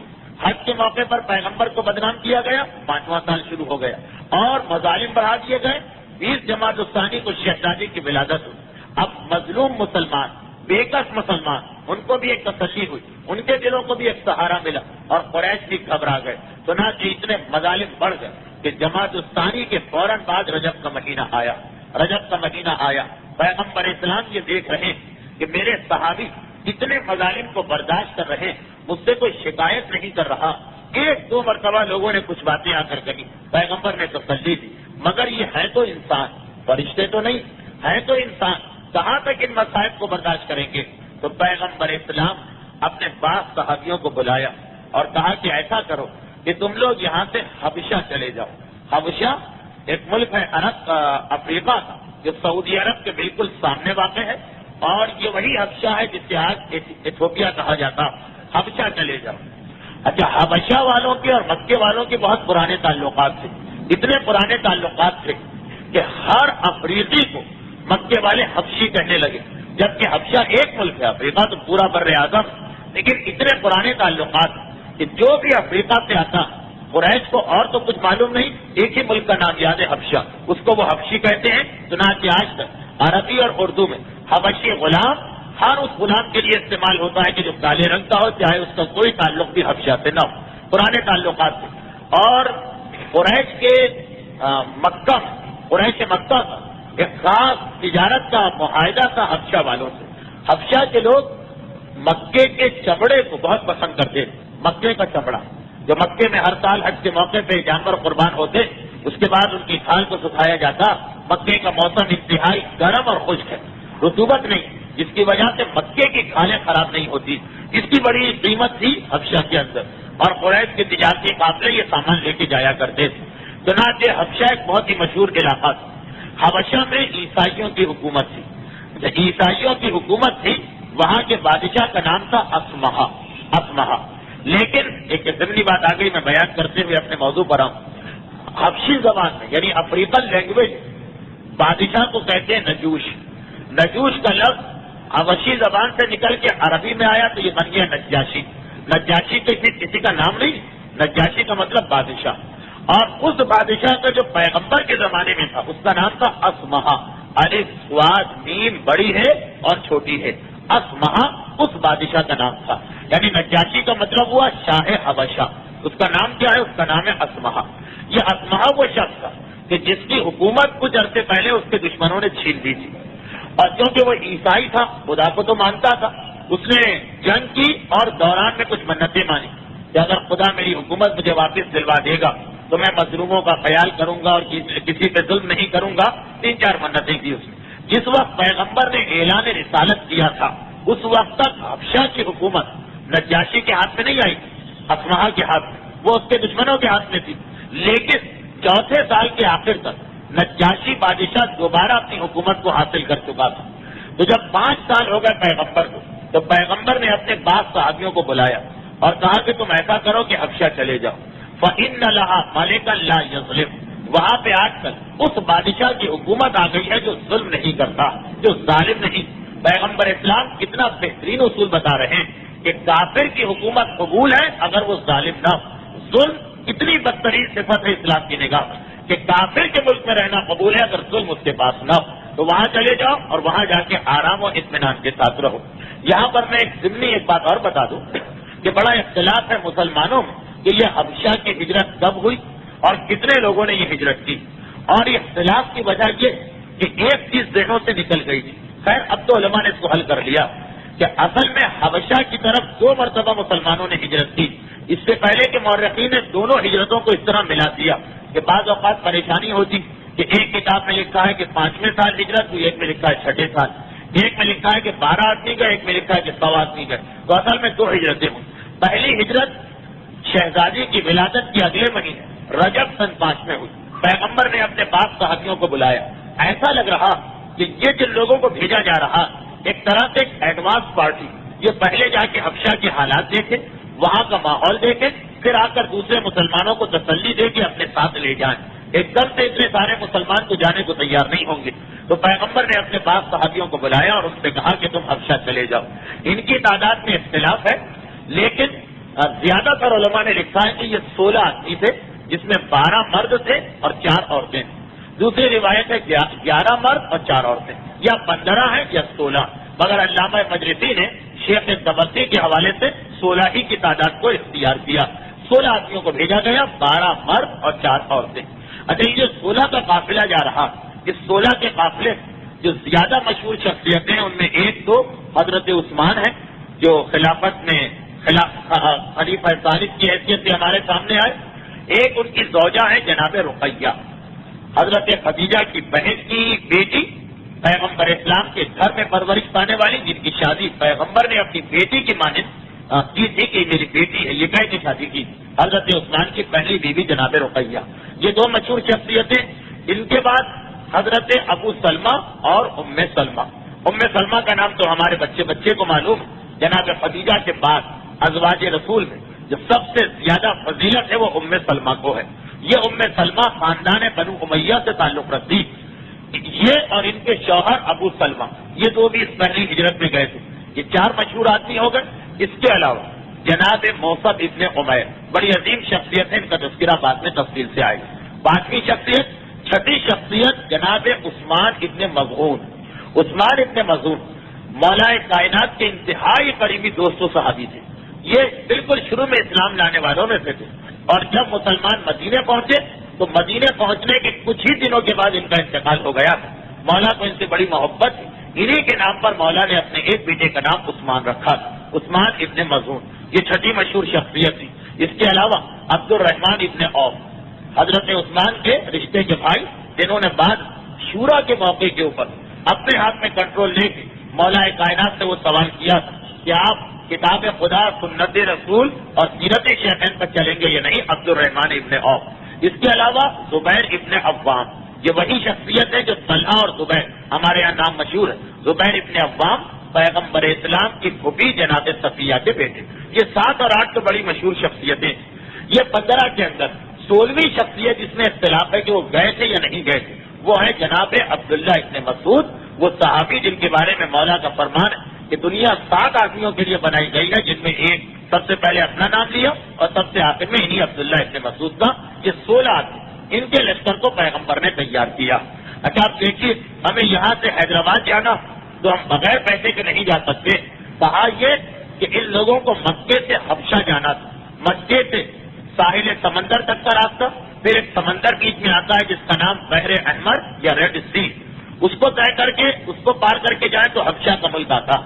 حج کے موقع پر پیغمبر کو بدنام کیا گیا، 5واں سال شروع ہو گیا اور مظالم بڑھا دیے گئے. 20 جمادی الثانی کو شہزادی کی ولادت ہوئی. اب مظلوم مسلمان، بے کس مسلمان، ان کو بھی ایک تسلی ہوئی، ان کے دلوں کو بھی ایک سہارا ملا اور قریش بھی گھبرا گئے. چنانچہ اتنے مظالم بڑھ گئے کہ جمادی الثانی کے فوراً بعد رجب کا مہینہ آیا. پیغمبر اسلام یہ دیکھ رہے ہیں کہ میرے صحابی اتنے مظالم کو برداشت کر رہے ہیں مجھ سے کوئی شکایت نہیں کر رہا. ایک دو مرتبہ لوگوں نے کچھ باتیں آ کر کہی, پیغمبر نے تسلی دی, مگر یہ ہے تو انسان, فرشتے تو نہیں, ہے تو انسان, کہاں تک ان مصائب کو برداشت کریں گے. تو پیغمبر اسلام اپنے بعض صحابیوں کو بلایا اور کہا کہ ایسا کرو کہ تم لوگ یہاں سے حبشہ چلے جاؤ. حبشہ ایک ملک ہے عرب افریقہ کا, جو سعودی عرب کے بالکل سامنے واقع ہے, اور یہ وہی حبشہ ہے جسے آج ایتھوپیا کہا جاتا. حبشہ چلے جاؤ. اچھا, حبشہ والوں کے اور مکے والوں کے بہت پرانے تعلقات تھے, اتنے پرانے تعلقات تھے کہ ہر افریقی کو مکے والے حبشی کہنے لگے, جبکہ حبشہ ایک ملک ہے, افریقہ تو پورا بر اعظم, لیکن اتنے پرانے تعلقات کہ جو بھی افریقہ سے آتا, قریش کو اور تو کچھ معلوم نہیں, ایک ہی ملک کا نام یاد ہے حبشہ, اس کو وہ حبشی کہتے ہیں. چنانچہ آج تک عربی اور اردو میں حبشی غلام ہر اس غلام کے لیے استعمال ہوتا ہے کہ جو کالے رنگ کا ہو, چاہے اس کا کوئی تعلق بھی حبشہ سے نہ ہو. پرانے تعلقات تھے. اور قریش کے مکہ کا ایک خاص تجارت کا معاہدہ تھا حبشہ والوں سے. حبشہ کے لوگ مکے کے چمڑے کو بہت پسند کرتے تھے. مکے کا چمڑا, جو مکے میں ہر سال حج کے موقع پہ جانور قربان ہوتے, اس کے بعد ان کی کھال کو سکھایا جاتا. مکے کا موسم انتہائی گرم اور خشک ہے, رطوبت نہیں, جس کی وجہ سے مکے کی کھالیں خراب نہیں ہوتی. اس کی بڑی قیمت تھی حبشہ کے اندر, اور قریش کے تجارتی قافلے یہ سامان لے کے جایا کرتے تھے. چنانچہ حبشہ ایک بہت ہی مشہور علاقہ تھا. حبشہ میں عیسائیوں کی حکومت تھی. جب عیسائیوں کی حکومت تھی, وہاں کے بادشاہ کا نام تھا اسمہا. لیکن ایک ضمنی بات آ گئی, میں بیان کرتے ہوئے اپنے موضوع پر آؤں. حبشی زبان میں یعنی افریقن لینگویج بادشاہ کو کہتے ہیں نجوش. نجوش کا لفظ حبشی زبان سے نکل کے عربی میں آیا تو یہ بن گیا نجاشی. نجاشی تو کسی کا نام نہیں, نجاشی کا مطلب بادشاہ. اور اس بادشاہ کا جو پیغمبر کے زمانے میں تھا, اس کا نام تھا اسمہا. الف سواد میم بڑی ہے اور چھوٹی ہے. اسمہا اس بادشاہ کا نام تھا. یعنی نجاشی کا مطلب ہوا شاہ حبشہ. اس کا نام کیا ہے؟ اس کا نام ہے اسمہا. یہ اسمہا وہ شخص تھا کہ جس کی حکومت کچھ عرصے پہلے اس کے دشمنوں نے چھین لی تھی. اور کیونکہ وہ عیسائی تھا, خدا کو تو مانتا تھا, اس نے جنگ کی اور دوران میں کچھ منتیں مانی کہ اگر خدا میری حکومت مجھے واپس دلوا دے گا تو میں مظلوموں کا خیال کروں گا اور کسی پہ ظلم نہیں کروں گا. 3-4 منتیں کی اس نے. جس وقت پیغمبر نے اعلان رسالت کیا تھا, اس وقت تک حبشہ کی حکومت نجاشی کے ہاتھ میں نہیں آئی, اسمہا کے ہاتھ میں, وہ اس کے دشمنوں کے ہاتھ میں تھی. لیکن 4تھے سال کے آخر تک نجاشی بادشاہ دوبارہ اپنی حکومت کو حاصل کر چکا تھا. تو جب 5 سال ہو گئے پیغمبر کو, تو پیغمبر نے اپنے بعض صحابیوں کو بلایا اور کہا کہ تم ایسا کرو کہ حبشہ چلے جاؤ. فَإِنَّ لَهَا مَلِكًا لَا يَظْلِمُ. وہاں پہ آج کل اس بادشاہ کی حکومت آ گئی ہے جو ظلم نہیں کرتا, جو ظالم نہیں. پیغمبر اسلام کتنا بہترین اصول بتا رہے ہیں کہ کافر کی حکومت قبول ہے اگر وہ ظالم نہ ہو. ظلم کتنی بدترین صفت ہے اسلام کی نگاہ میں کہ کافر کے ملک میں رہنا قبول ہے اگر ظلم اس کے پاس نہ ہو. تو وہاں چلے جاؤ اور وہاں جا کے آرام و اطمینان کے ساتھ رہو. یہاں پر میں ایک بات اور بتا دوں کہ بڑا اختلاف ہے مسلمانوں میں کہ یہ حبشہ کی ہجرت کب ہوئی اور کتنے لوگوں نے یہ ہجرت کی. اور یہ اختلاف کی وجہ یہ کہ ایک چیز ذہنوں سے نکل گئی تھی. خیر اب تو علماء نے اس کو حل کر لیا کہ اصل میں حبشہ کی طرف 2 مرتبہ مسلمانوں نے ہجرت کی. اس سے پہلے کے مورخین نے دونوں ہجرتوں کو اس طرح ملا دیا کہ بعض اوقات پریشانی ہوتی کہ ایک کتاب میں لکھا ہے کہ 5ویں سال ہجرت ہوئی, ایک میں لکھا ہے 6ٹھے سال, ایک میں لکھا ہے کہ 12 آدمی گئے, ایک میں لکھا ہے کہ 100 آدمی گئے. تو اصل میں 2 ہجرتیں ہوئی. پہلی ہجرت شہزادی کی ولادت کے اگلے مہینے رجب سن 5 میں ہوئی. پیغمبر نے اپنے بعض صحابیوں کو بلایا. ایسا لگ رہا کہ یہ جن لوگوں کو بھیجا جا رہا ایک طرح سے ایک ایڈوانس پارٹی, یہ پہلے جا کے حبشہ کے حالات دیکھے, وہاں کا ماحول دیکھے, پھر آ کر دوسرے مسلمانوں کو تسلی دے کے اپنے ساتھ لے جائیں. ایک دم سے اتنے سارے مسلمان تو جانے کو تیار نہیں ہوں گے. تو پیغمبر نے اپنے بعض صحابیوں کو بلایا اور ان سے کہا کہ تم حبشہ چلے جاؤ. ان کی تعداد میں اختلاف ہے, لیکن زیادہ تر علماء نے لکھا ہے کہ یہ 16 آدمی تھے جس میں 12 مرد تھے اور 4 عورتیں. دوسری روایت ہے 11 مرد اور 4 عورتیں, یا 15 ہے یا 16, مگر علامہ مجلسی نے شیخ تبسی کے حوالے سے 16 ہی کی تعداد کو اختیار کیا. 16 آدمیوں کو بھیجا گیا, 12 مرد اور 4 عورتیں. اچھا, یہ 16 کا قافلہ جا رہا, اس 16 کے قافلے جو زیادہ مشہور شخصیتیں ہیں ان میں ایک تو حضرت عثمان ہے جو خلافت میں خلیفہ ثالث کی حیثیت سے ہمارے سامنے آئے. ایک ان کی زوجہ ہے جناب رقیہ، حضرت خدیجہ کی بہن کی بیٹی، پیغمبر اسلام کے گھر میں پرورش پانے والی، جن کی شادی پیغمبر نے اپنی بیٹی کی مانند کی تھی کہ میری بیٹی ہے، یہ کہہ کے شادی کی. حضرت عثمان کی پہلی بیوی جناب رقیہ. یہ دو مشہور شخصیتیں. ان کے بعد حضرت ابو سلمہ اور ام سلمہ. ام سلمہ کا نام تو ہمارے بچے کو معلوم. جناب خدیجہ کے بعد ازواج رسول میں جو سب سے زیادہ فضیلت ہے وہ ام سلمہ کو ہے. یہ ام سلمہ خاندان بنو امیہ سے تعلق رکھتی. یہ اور ان کے شوہر ابو سلمہ، یہ دو بھی اس پہلی ہجرت میں گئے تھے. یہ چار مشہور آدمی ہو گئے. اس کے علاوہ جناب موصب ابن عمیر، بڑی عظیم شخصیت ہے، ان کا تذکرہ بعد میں تفصیل سے آئے گا. پانچویں شخصیت، چھٹی شخصیت جناب عثمان ابن مظعون. عثمان ابن مظعون مولا کائنات کے انتہائی قریبی دوست و صحابی تھے. یہ بالکل شروع میں اسلام لانے والوں میں سے تھے، اور جب مسلمان مدینے پہنچے تو مدینے پہنچنے کے کچھ ہی دنوں کے بعد ان کا انتقال ہو گیا تھا. مولا کو ان سے بڑی محبت تھی. انہی کے نام پر مولا نے اپنے ایک بیٹے کا نام عثمان رکھا تھا، عثمان ابن مظعون. یہ چھٹی مشہور شخصیت تھی. اس کے علاوہ عبد الرحمان ابن عوف، حضرت عثمان کے رشتے کے بھائی، جنہوں نے بعد شورا کے موقع کے اوپر اپنے ہاتھ میں کنٹرول لے کے مولا کائنات سے وہ سوال کیا تھا کہ آپ کتاب خدا، سنت رسول اور سیرت شیخین پر چلیں گے یا نہیں. عبد الرحمان ابن عوف. اس کے علاوہ زبیر ابن عوام، یہ وہی شخصیت ہے جو طلحہ اور زبیر، ہمارے یہاں نام مشہور ہے. زبیر ابن عوام پیغمبر اسلام کی پھوپھی جناب صفیہ کے بیٹے. یہ 7 اور 8 تو بڑی مشہور شخصیتیں. یہ 15 کے اندر 16ویں شخصیت جس میں اختلاف ہے کہ وہ گئے تھے یا نہیں گئے تھے، وہ ہے جناب عبداللہ ابن مسعود، وہ صحابی جن کے بارے میں مولا کا فرمان ہے کہ دنیا 7 آدمیوں کے لیے بنائی گئی ہے، جن میں ایک سب سے پہلے اپنا نام لیا اور سب سے آخر میں انہی عبداللہ ابن مسعود کا. یہ 16 آدمی، ان کے لشکر کو پیغمبر نے تیار کیا. اچھا آپ دیکھیے، ہمیں یہاں سے حیدرآباد جانا تو ہم بغیر پیسے کے نہیں جا سکتے. کہا یہ کہ ان لوگوں کو مکے سے حبشہ جانا تھا. مکے سے ساحل سمندر تک کا راستہ، پھر ایک سمندر بیچ میں آتا ہے جس کا نام بحر احمر یا ریڈ سی، اس کو طے کر کے اس کو پار کر کے جائیں تو حبشہ کا ملک آتا.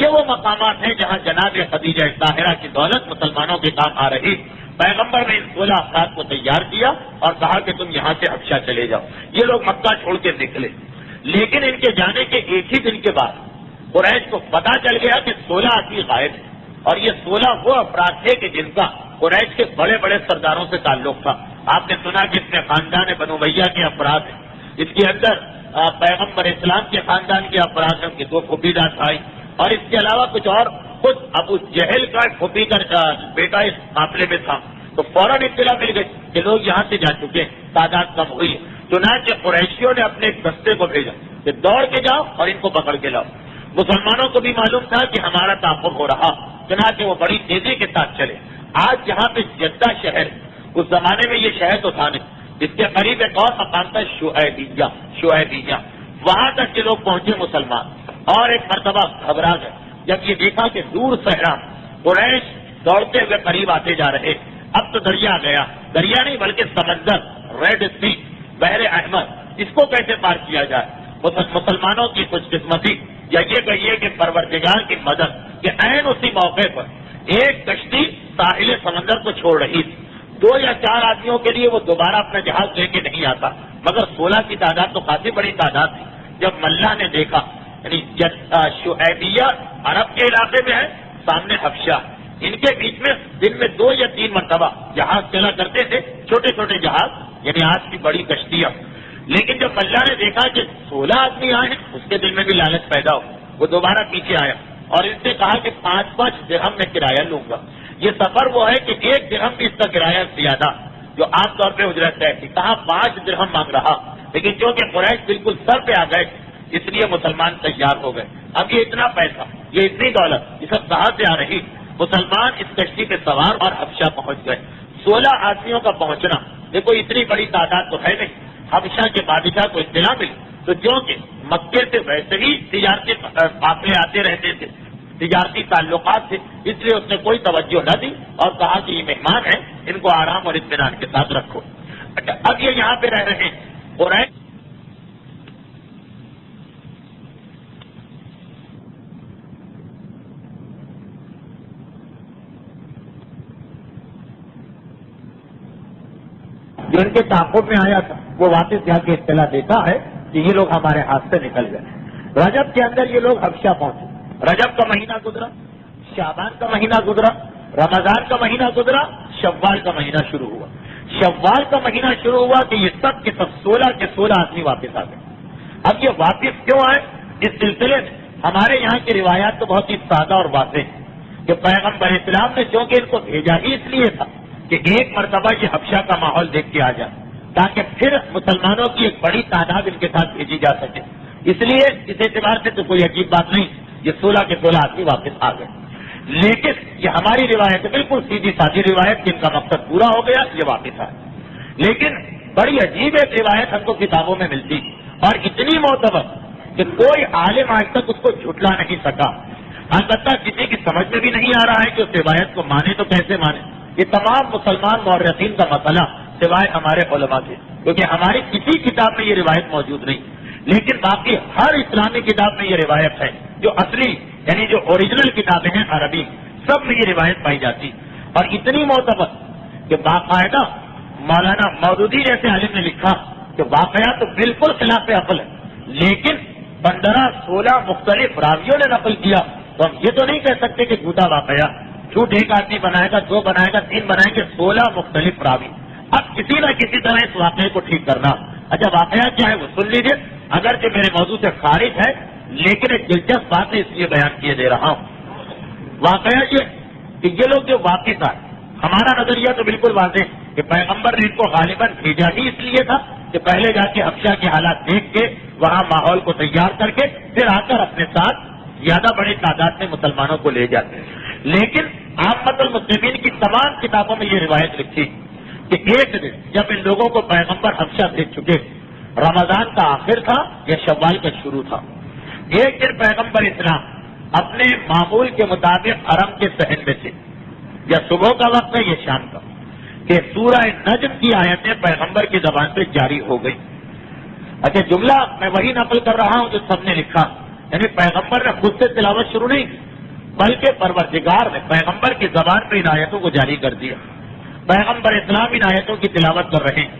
یہ وہ مقامات ہیں جہاں جناب خدیجہ طاہرہ کی دولت مسلمانوں کے کام آ رہی. پیغمبر نے ان 16 افراد کو تیار کیا اور کہا کہ تم یہاں سے حبشہ چلے جاؤ. یہ لوگ مکہ چھوڑ کے نکلے، لیکن ان کے جانے کے ایک ہی دن کے بعد قریش کو پتا چل گیا کہ 16 آدمی غائب ہیں. اور یہ 16 وہ افراد تھے کہ جن کا قریش کے بڑے بڑے سرداروں سے تعلق تھا. آپ نے سنا کہ اس میں خاندان بنو امیہ کے افراد ہیں، اس کے اندر پیغمبر اسلام کے خاندان کے افراد ہیں، ان کے 2 پھوپھی دار بھائی، اور اس کے علاوہ کچھ اور. خود ابو جہل کا پھوپھی کا بیٹا اس قافلے میں تھا. تو فوراً اطلاع مل گئی کہ لوگ یہاں سے جا چکے ہیں، تعداد کم ہوئی. چنانچہ قریشیوں نے اپنے ایک دستے کو بھیجا کہ دوڑ کے جاؤ اور ان کو پکڑ کے لاؤ. مسلمانوں کو بھی معلوم تھا کہ ہمارا تعاقب ہو رہا، چنانچہ وہ بڑی تیزی کے ساتھ چلے. آج جہاں پہ جدہ شہر، اس زمانے میں یہ شہر تو تھا نہیں، اس کے قریب ایک اور مقام تھا شعیبیہ. وہاں تک کے لوگ پہنچے مسلمان، اور ایک مرتبہ گھبرا گئے جب یہ دیکھا کہ دور صحرا قریش دوڑتے ہوئے قریب آتے جا رہے. اب تو دریا گیا، دریا نہیں بلکہ سمندر، ریڈ سی، بحر احمر، اس کو کیسے پار کیا جائے. مسلمانوں کی خوش قسمتی یا یہ کہیے کہ پروردگار کی مدد کہ عین اسی موقع پر ایک کشتی ساحل سمندر کو چھوڑ رہی تھی. 2 یا 4 آدمیوں کے لیے وہ دوبارہ اپنا جہاز لے کے نہیں آتا، مگر 16 کی تعداد تو کافی بڑی تعداد تھی. جب ملا نے دیکھا، یعنی شعیبیہ عرب کے علاقے میں ہے، سامنے حبشہ، ان کے بیچ میں دن میں 2 یا 3 مرتبہ جہاز چلا کرتے تھے، چھوٹے چھوٹے جہاز، یعنی آج کی بڑی کشتیاں. لیکن جب ملا نے دیکھا کہ 16 آدمی آئے ہیں، اس کے دل میں بھی لالچ پیدا ہو. وہ دوبارہ پیچھے آیا اور ان سے کہا کہ 5-5 درہم میں کرایہ لوں گا. یہ سفر وہ ہے کہ 1 درہم بھی اس کا کرایہ زیادہ جو عام طور پہ اجرت ہے. کہا 5 درہم مانگ رہا، لیکن چونکہ قریش بالکل سر پہ آ گئے اس لیے مسلمان تیار ہو گئے. اب یہ اتنا پیسہ، یہ اتنی دولت، یہ سب کہاں سے آ رہی؟ مسلمان اس کشتی پہ سوار اور حبشہ پہنچ گئے. 16 آدمیوں کا پہنچنا، دیکھو اتنی بڑی تعداد تو ہے نہیں. حبشہ کے بادشاہ کو اطلاع ملی تو چونکہ مکے سے ویسے ہی تجارتی قافلے آتے رہتے تھے، تجارتی تعلقات تھے، اس لیے اس نے کوئی توجہ نہ دی اور کہا کہ یہ مہمان ہیں، ان کو آرام اور اطمینان کے ساتھ رکھو. اچھا اب یہ یہاں پہ رہ رہے ہیں قریش
جو ان کے تعاقب میں آیا تھا وہ واپس جا کے اطلاع دیتا ہے کہ یہ لوگ ہمارے ہاتھ سے نکل گئے۔ رجب کے اندر یہ لوگ حبشہ پہنچے، رجب کا مہینہ گزرا، شعبان کا مہینہ گزرا، رمضان کا مہینہ گزرا، شوال کا مہینہ شروع ہوا۔ شوال کا مہینہ شروع ہوا کہ یہ سب کے سب 16 کے 16 آدمی واپس آ گئے۔ اب یہ واپس کیوں آئے؟ اس سلسلے میں ہمارے یہاں کی روایات تو بہت ہی سادہ اور واضح ہیں کہ پیغمبر اسلام نے چونکہ ان کو بھیجا ہی اس لیے تھا کہ ایک مرتبہ یہ حبشہ کا ماحول دیکھ کے آ جائے تاکہ پھر مسلمانوں کی ایک بڑی تعداد ان کے ساتھ بھیجی جا سکے۔ اس لیے اس اعتبار سے تو کوئی عجیب بات نہیں، یہ 16 کے 16 آدمی واپس آ گئے۔ لیکن یہ ہماری روایت ہے، بالکل سیدھی سادھی روایت، جن کا مقصد پورا ہو گیا یہ واپس آئے۔ لیکن بڑی عجیب ایک روایت ہم کو کتابوں میں ملتی اور اتنی معتبر کہ کوئی عالم آج تک اس کو جھٹلا نہیں سکا۔ البتہ کسی کی سمجھ میں بھی نہیں آ رہا ہے کہ اس روایت کو مانے تو کیسے مانے۔ یہ تمام مسلمان مورخین کا مسئلہ سوائے ہمارے علماء کے، کیونکہ ہماری کسی کتاب میں یہ روایت موجود نہیں، لیکن باقی ہر اسلامی کتاب میں یہ روایت ہے، جو اصلی یعنی جو اوریجنل کتابیں ہیں عربی، سب میں یہ روایت پائی جاتی اور اتنی معتبر کہ باقاعدہ مولانا مودودی جیسے عالم نے لکھا کہ واقعہ تو بالکل خلاف عقل ہے، لیکن 15-16 مختلف راویوں نے نقل کیا، تو ہم یہ تو نہیں کہہ سکتے کہ جھوٹا واقعہ، جھوٹ ایک آدمی بنائے گا، 2 بنائے گا، 3 بنائیں گے، 16 مختلف راوی۔ اب کسی نہ کسی طرح اس واقعے کو ٹھیک کرنا۔ اچھا واقعہ کیا ہے وہ سن لیجیے، اگرچہ میرے موضوع سے خارج ہے لیکن ایک دلچسپ بات ہے اس لیے بیان کیے دے رہا ہوں۔ واقعہ یہ کہ یہ لوگ جو واپس آئے، ہمارا نظریہ تو بالکل واضح کہ پیغمبر نے ان کو غالباً بھیجا ہی اس لیے تھا کہ پہلے جا کے حبشہ کے حالات دیکھ کے وہاں ماحول کو تیار کر کے پھر آ کر اپنے ساتھ زیادہ بڑی تعداد میں مسلمانوں کو لے جاتے ہیں۔ لیکن عامت المسلمین کی تمام کتابوں میں یہ روایت لکھی کہ ایک دن جب ان لوگوں کو پیغمبر حبشہ بھیج چکے، رمضان کا آخر تھا یا شوال کا شروع تھا، ایک دن پیغمبر اسلام اپنے معمول کے مطابق حرم کے صحن میں تھے، یا صبح کا وقت ہے یا شام کا، کہ سورہ نجم کی آیتیں پیغمبر کی زبان پہ جاری ہو گئی۔ اچھا جملہ میں وہی نقل کر رہا ہوں جو سب نے لکھا، یعنی پیغمبر نے خود سے تلاوت شروع نہیں کی بلکہ پروردگار نے پیغمبر کی زبان پہ ان آیتوں کو جاری کر دیا۔ پیغمبر اسلام ان آیتوں کی تلاوت کر رہے ہیں،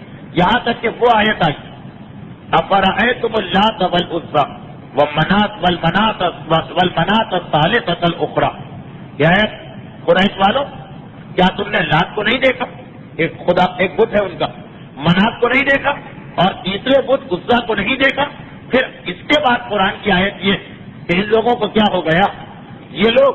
یہاں تک کہ وہ آیت آئی افرأیتم اللات والعزی والمناة الثالثة الأخرى، کیا ہے قریش والوں، کیا تم نے لات کو نہیں دیکھا؟ ایک خدا، ایک بت ہے ان کا، منات کو نہیں دیکھا، اور تیسرے بت عزیٰ کو نہیں دیکھا؟ پھر اس کے بعد قرآن کی آیت یہ کہ ان لوگوں کو کیا ہو گیا، یہ لوگ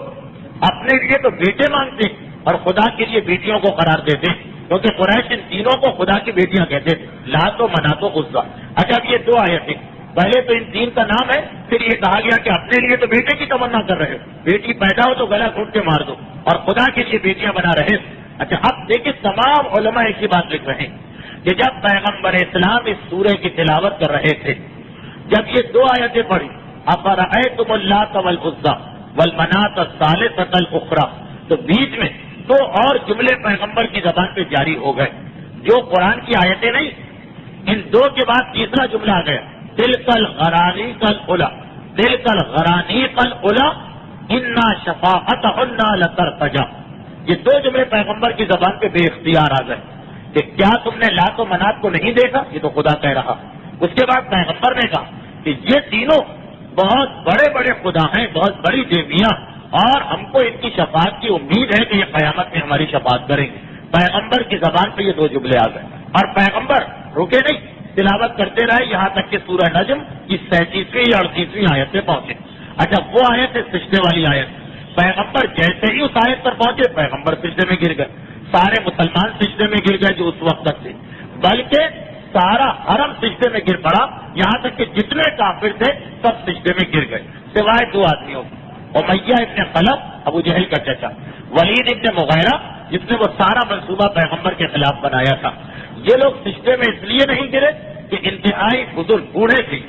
اپنے لیے تو بیٹے مانگتے اور خدا کے لیے بیٹیوں کو قرار دیتے، کیونکہ قریش ان تینوں کو خدا کی بیٹیاں کہتے تھے، لات و منات و عزیٰ۔ اچھا اب یہ 2 آیتیں، پہلے تو ان 3 کا نام ہے، پھر یہ کہا گیا کہ اپنے لیے تو بیٹے کی تمنا کر رہے ہو، بیٹی پیدا ہو تو گلا گھونٹ کے مار دو، اور خدا کے لیے بیٹیاں بنا رہے۔ اچھا اب دیکھیں تمام علماء ایک ہی بات لکھ رہے ہیں کہ جب پیغمبر اسلام اس سورہ کی تلاوت کر رہے تھے، جب یہ 2 آیتیں پڑھی افرأیتم اللات والعزی والمناة الثالثة الأخرى، تو بیچ میں 2 اور جملے پیغمبر کی زبان پہ جاری ہو گئے جو قرآن کی آیتیں نہیں، ان 2 کے بعد تیسرا جملہ آ گیا تلک الغرانیق العلی، تلک الغرانیق العلی انا شفاعتہن لترتجی۔ یہ 2 جملے پیغمبر کی زبان پہ بے اختیار آ گئے کہ کیا تم نے لات و منات کو نہیں دیکھا، یہ تو خدا کہہ رہا۔ اس کے بعد پیغمبر نے کہا کہ یہ تینوں بہت بڑے بڑے خدا ہیں، بہت بڑی دیویاں، اور ہم کو ان کی شفاعت کی امید ہے کہ یہ قیامت میں ہماری شفاعت کریں گے۔ پیغمبر کی زبان پہ یہ 2 جملے آ گئے اور پیغمبر رکے نہیں، تلاوت کرتے رہے یہاں تک کہ سورہ نجم کی 37ویں یا 38ویں آیت پہ پہنچے۔ اچھا وہ آیت ہے سجدے والی آیت، پیغمبر جیسے ہی اس آیت پر پہنچے پیغمبر سجدے میں گر گئے، سارے مسلمان سجدے میں گر گئے جو اس وقت تک تھے، بلکہ سارا حرم سجدے میں گر پڑا، یہاں تک کہ جتنے کافر تھے سب سجدے میں گر گئے سوائے 2 آدمیوں، امیہ ابن خلف ابو جہل کا چچا، ولید ابن مغیرہ جس نے وہ سارا منصوبہ پیغمبر کے خلاف بنایا تھا۔ یہ لوگ سجدے میں اس لیے نہیں گرے کہ انتہائی بزرگ بوڑھے تھے،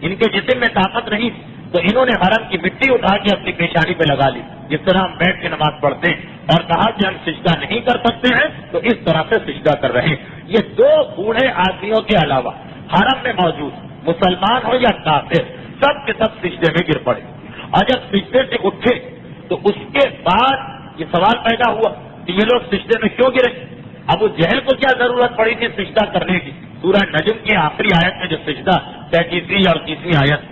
ان کے جسم میں طاقت نہیں تھی، تو انہوں نے حرم کی مٹی اٹھا کے اپنی پیشانی پہ لگا لی جس طرح ہم بیٹھ کے نماز پڑھتے ہیں، اور کہا کہ ہم سجدہ نہیں کر سکتے ہیں تو اس طرح سے سجدہ کر رہے ہیں۔ یہ 2 بوڑھے آدمیوں کے علاوہ حرم میں موجود مسلمان ہو یا کافر سب کے سب سجدے میں گر پڑے، اور جب سجدے سے اٹھے تو اس کے بعد یہ سوال پیدا ہوا کہ یہ لوگ سجدے میں کیوں گرے؟ ابو جہل کو کیا ضرورت پڑی تھی سجدہ کرنے کی؟ سورہ نجم کی آخری آیت میں جو سجدہ 33ویں اور 30ویں آیت،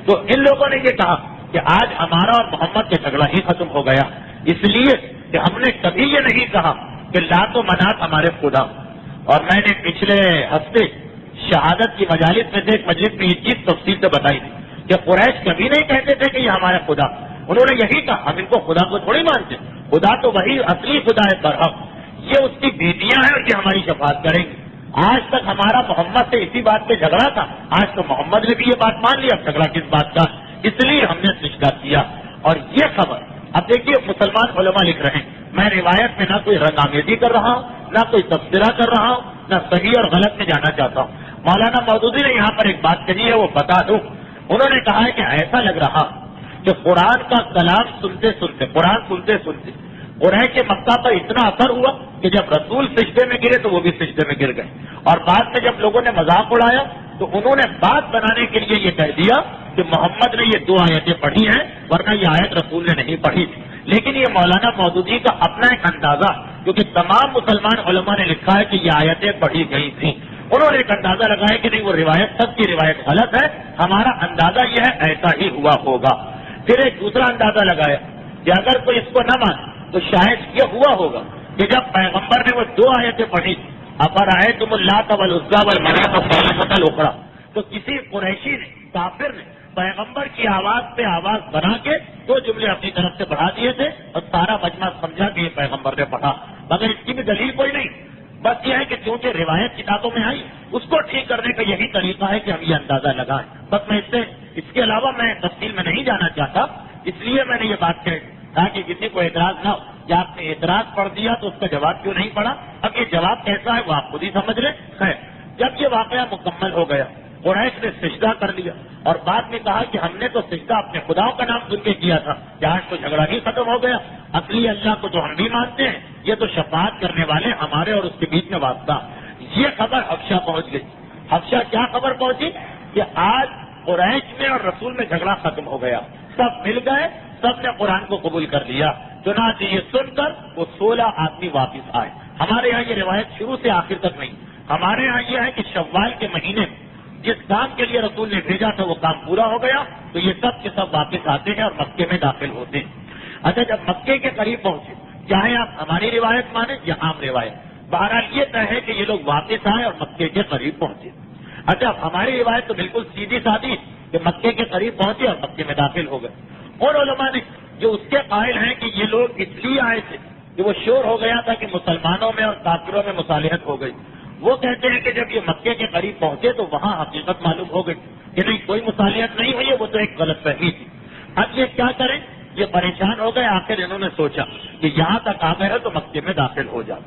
تو ان لوگوں نے یہ کہا کہ آج ہمارا اور محمد کا جھگڑا ہی ختم ہو گیا، اس لیے کہ ہم نے کبھی یہ نہیں کہا کہ لات و منات ہمارے خدا. اور میں نے پچھلے ہفتے شہادت کی مجالس میں سے ایک مجلس میں یہ چیز تفصیل سے بتائی تھی کہ قریش کبھی نہیں کہتے تھے کہ یہ ہمارا خدا، انہوں نے یہی کہا ہم ان کو خدا کو تھوڑی مانتے، خدا تو وہی اصلی خدا ہے برحق، یہ اس کی بیٹیاں ہیں اور یہ ہماری شفاعت کریں گی. آج تک ہمارا محمد سے اسی بات پہ جھگڑا تھا، آج تو محمد نے بھی یہ بات مان لی، اب جھگڑا کس بات کا؟ اس لیے ہم نے سجدہ کیا. اور یہ خبر اب دیکھیے مسلمان علماء لکھ رہے ہیں، میں روایت میں نہ کوئی رنگ آمیزی کر رہا ہوں، نہ کوئی تبصرہ کر رہا ہوں، نہ صحیح اور غلط میں جانا چاہتا ہوں. مولانا مودودی نے یہاں پر ایک بات کہی ہے، وہ بتا دوں. انہوں نے کہا ہے کہ ایسا لگ رہا کہ قرآن کا کلام سنتے سنتے، قرآن سنتے سنتے قریش کے مکہ پر اتنا اثر ہوا کہ جب رسول سجدے میں گرے تو وہ بھی سجدے میں گر گئے. اور بعد میں جب لوگوں نے مذاق اڑایا تو انہوں نے بات بنانے کے لیے یہ کہہ دیا کہ محمد نے یہ 2 آیتیں پڑھی ہیں، ورنہ یہ آیت رسول نے نہیں پڑھی. لیکن یہ مولانا مودودی کا اپنا ایک اندازہ، کیونکہ تمام مسلمان علماء نے لکھا ہے کہ یہ آیتیں پڑھی گئی تھیں، انہوں نے ایک اندازہ لگایا کہ نہیں وہ روایت سب کی روایت غلط ہے، ہمارا اندازہ یہ ہے ایسا ہی ہوا ہوگا. پھر ایک دوسرا اندازہ لگایا کہ اگر کوئی اس کو نہ مانے تو شاید یہ ہوا ہوگا کہ جب پیغمبر نے وہ 2 آیتیں پڑھی، افرأیتم اللات والعزی والمناۃ الثالثۃ الاخری، تو کسی قریشی نے، کافر نے پیغمبر کی آواز پہ آواز بنا کے 2 جملے اپنی طرف سے بڑھا دیے تھے اور سارا مجمع سمجھا کہ یہ پیغمبر نے پڑھا، مگر اس کی بھی دلیل کوئی نہیں. بس یہ ہے کہ چونکہ روایت کتابوں میں آئی اس کو ٹھیک کرنے کا یہی طریقہ ہے کہ ہم یہ اندازہ لگائیں. بس میں اس کے علاوہ میں تفصیل میں نہیں جانا چاہتا، اس لیے میں نے یہ بات کہی تاکہ کسی کو اعتراض نہ ہو. یا آپ نے اعتراض پڑھ دیا تو اس کا جواب کیوں نہیں پڑا؟ اب یہ جواب کیسا ہے وہ آپ خود ہی سمجھ لیں. جب یہ واقعہ مکمل ہو گیا، قریش نے سجدہ کر لیا اور بعد میں کہا کہ ہم نے تو سجدہ اپنے خداؤں کا نام سن کے کیا تھا، آج تو جھگڑا ہی ختم ہو گیا، اصلی اللہ کو تو ہم بھی مانتے ہیں، یہ تو شفاعت کرنے والے ہمارے اور اس کے بیچ میں واسطہ. یہ خبر حبشہ پہنچ گئی. حبشہ کیا خبر پہنچی کہ آج قریش میں اور رسول میں جھگڑا ختم ہو گیا، سب مل گئے، سب نے قرآن کو قبول کر لیا. چنانچہ یہ سن کر وہ 16 آدمی واپس آئے. ہمارے یہاں یہ روایت شروع سے آخر تک نہیں، ہمارے یہاں یہ ہے کہ شوال کے مہینے میں جس کام کے لیے رسول نے بھیجا تھا وہ کام پورا ہو گیا تو یہ سب کے سب واپس آتے ہیں اور مکے میں داخل ہوتے ہیں. اچھا جب مکے کے قریب پہنچے، چاہے آپ ہماری روایت مانیں یا عام روایت، بہرحال یہ طے ہے کہ یہ لوگ واپس آئے اور مکے کے قریب پہنچے. اچھا ہماری روایت تو بالکل سیدھی سادھی کہ مکے کے قریب پہنچے اور مکے میں داخل ہو گئے. اور علماء نے جو اس کے قائل ہیں کہ یہ لوگ اس لیے آئے تھے کہ وہ شور ہو گیا تھا کہ مسلمانوں میں اور کافروں میں مصالحت ہو گئی، وہ کہتے ہیں کہ جب یہ مکے کے قریب پہنچے تو وہاں حقیقت معلوم ہو گئی کہ نہیں کوئی مصالحت نہیں ہوئی ہے، وہ تو ایک غلط فہمی تھی. اب یہ کیا کریں؟ یہ پریشان ہو گئے. آخر انہوں نے سوچا کہ یہاں تک آ گئے تو مکے میں داخل ہو جائے.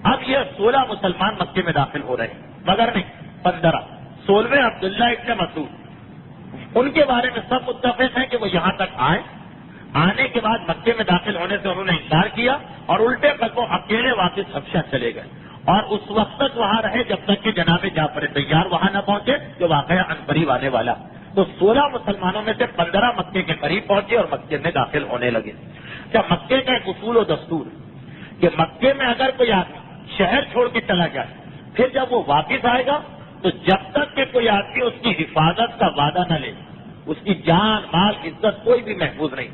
اب یہ 16 مسلمان مکے میں داخل ہو رہے ہیں، مگر نہیں 15. 16ویں عبداللہ ابن مسعود، ان کے بارے میں سب متفق ہیں کہ وہ یہاں تک آئے. آنے کے بعد مکے میں داخل ہونے سے انہوں نے انکار کیا اور الٹے قدموں اکیلے واپس حبشہ چلے گئے اور اس وقت تک وہاں رہے جب تک کہ جناب جعفر طیار وہاں نہ پہنچے جو واقعہ عنقریب آنے والا. تو 16 مسلمانوں میں سے 15 مکے کے قریب پہنچے اور مکے میں داخل ہونے لگے. کیا مکے کا ایک اصول و دستور ہے کہ مکے میں اگر کوئی آدمی شہر چھوڑ کے چلا جائے پھر جب وہ واپس آئے گا تو جب تک کہ کوئی آدمی اس کی حفاظت کا وعدہ نہ لے، اس کی جان مال عزت کوئی بھی محفوظ نہیں.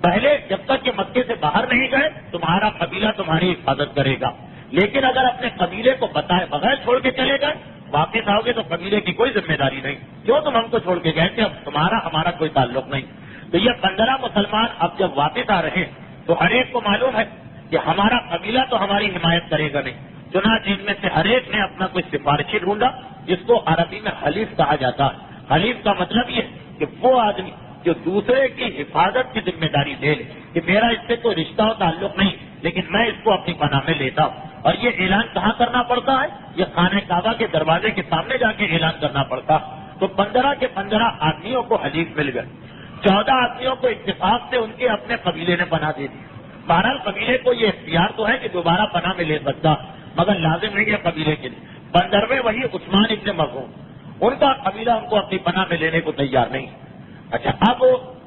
پہلے جب تک کہ مکے سے باہر نہیں گئے تمہارا قبیلہ تمہاری حفاظت کرے گا، لیکن اگر اپنے قبیلے کو بتائے بغیر چھوڑ کے چلے گئے واپس آؤ گے تو قبیلے کی کوئی ذمہ داری نہیں، کیوں تم ہم کو چھوڑ کے گئے تھے، اب تمہارا ہمارا کوئی تعلق نہیں. تو یہ 15 مسلمان اب جب واپس آ رہے ہیں تو ہر ایک کو معلوم ہے کہ ہمارا قبیلہ تو ہماری حمایت کرے گا نہیں. چنانچہ ان میں سے ہر ایک نے اپنا کوئی سفارشی ڈھونڈا جس کو عربی میں حلیف کہا جاتا ہے. حلیف کا مطلب یہ کہ وہ آدمی جو دوسرے کی حفاظت کی ذمہ داری لے لے کہ میرا اس سے کوئی رشتہ و تعلق نہیں لیکن میں اس کو اپنی پناہ میں لیتا ہوں. اور یہ اعلان کہاں کرنا پڑتا ہے؟ یہ خانہ کعبہ کے دروازے کے سامنے جا کے اعلان کرنا پڑتا. تو 15 کے 15 آدمیوں کو حلیف مل گئے. 14 آدمیوں کو اتفاق سے ان کے اپنے قبیلے نے پناہ دے دی. بہرحال قبیلے کو یہ اختیار تو ہے کہ دوبارہ پناہ میں لے سکتا مگر لازم نہیں ہے قبیلے کے لیے. 15ویں وہی عثمان ابن مظعون، ان کا قبیلہ ان کو اپنی پناہ میں لینے کو تیار نہیں. اچھا اب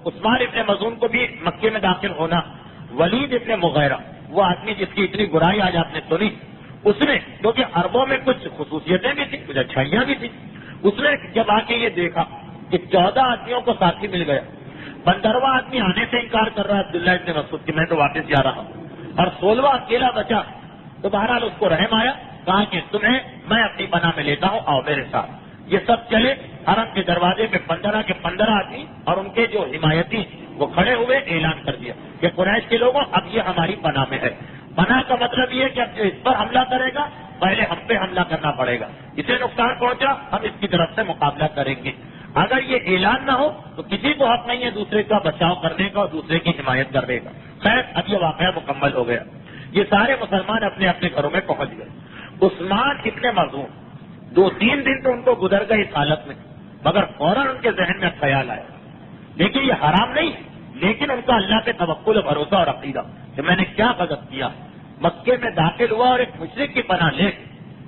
عثمان ابن مظعون کو بھی مکے میں داخل ہونا. ولید ابن مغیرہ، وہ آدمی جس کی اتنی برائی آج آپ نے سنی، اس نے کیونکہ عربوں میں کچھ خصوصیتیں بھی تھیں، کچھ اچھائیاں بھی تھیں، اس نے جب آ کے یہ دیکھا کہ 14 آدمیوں کو ساتھی مل گیا، 15واں آدمی آنے سے انکار کر رہا ہے عبداللہ ابن مسعود کہ میں تو واپس جا رہا ہوں، اور 16واں اکیلا بچا، تو بہرحال اس کو رحم آیا، کہا کہ تمہیں میں اپنی پناہ میں لیتا ہوں، آؤ میرے ساتھ۔ یہ سب چلے، حرم کے دروازے پہ 15 کے 15 آدمی اور ان کے جو حمایتی وہ کھڑے ہوئے، اعلان کر دیا کہ قریش کے لوگوں اب یہ ہماری پناہ میں ہے۔ پناہ کا مطلب یہ ہے کہ اب جو اس پر حملہ کرے گا پہلے ہم پہ حملہ کرنا پڑے گا، اسے نقصان پہنچا ہم اس کی طرف سے مقابلہ کریں گے۔ اگر یہ اعلان نہ ہو تو کسی کو حق نہیں ہے دوسرے کا بچاؤ کرنے کا اور دوسرے کی حمایت کرنے کا۔ خیر اب یہ واقعہ مکمل ہو گیا، یہ سارے مسلمان اپنے اپنے گھروں میں پہنچ گئے۔ عثمان اتنے مظلوم، 2-3 دن تو ان کو گزر گئے اس حالت میں، مگر فوراً ان کے ذہن میں خیال آیا، لیکن یہ حرام نہیں، لیکن ان کا اللہ پہ توکل و بھروسہ اور عقیدہ کہ میں نے کیا غلط کیا، مکے میں داخل ہوا اور ایک مشرک کی پناہ لے،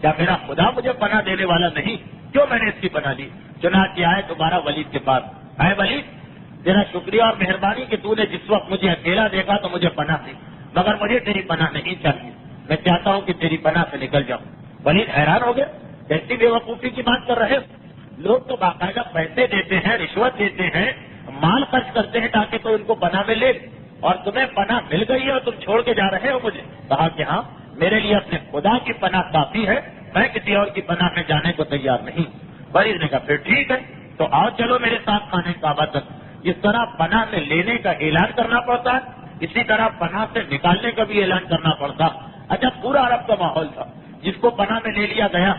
کیا میرا خدا مجھے پناہ دینے والا نہیں، کیوں میں نے اس کی پناہ لی؟ چنانچہ آئے دوبارہ ولید کے پاس، اے ولید تیرا شکریہ اور مہربانی کہ تو نے جس وقت مجھے اکیلا دیکھا تو مجھے پناہ دی، مگر مجھے تیری پناہ نہیں چاہیے، میں چاہتا ہوں کہ تیری پناہ سے نکل جاؤں۔ ولید حیران ہو گیا، کیسی بے وقوفی کی بات کر رہے ہو؟ لوگ تو باقاعدہ پیسے دیتے ہیں، رشوت دیتے ہیں، مال خرچ کرتے ہیں تاکہ تو ان کو پناہ میں لے، اور تمہیں پناہ مل گئی ہے اور تم چھوڑ کے جا رہے ہو مجھے؟ کہا کہ ہاں میرے لیے اپنے خدا کی پناہ کافی ہے، میں کسی اور کی پناہ میں جانے کو تیار نہیں۔ ولید نے کہا پھر ٹھیک ہے تو آؤ چلو میرے ساتھ خانہ کعبہ تک۔ اس طرح پناہ میں لینے کا اعلان کرنا پڑتا ہے، اسی طرح پناہ سے نکالنے کا بھی اعلان کرنا پڑتا۔ اچھا پورا عرب کا ماحول تھا، جس کو پناہ میں لے لیا گیا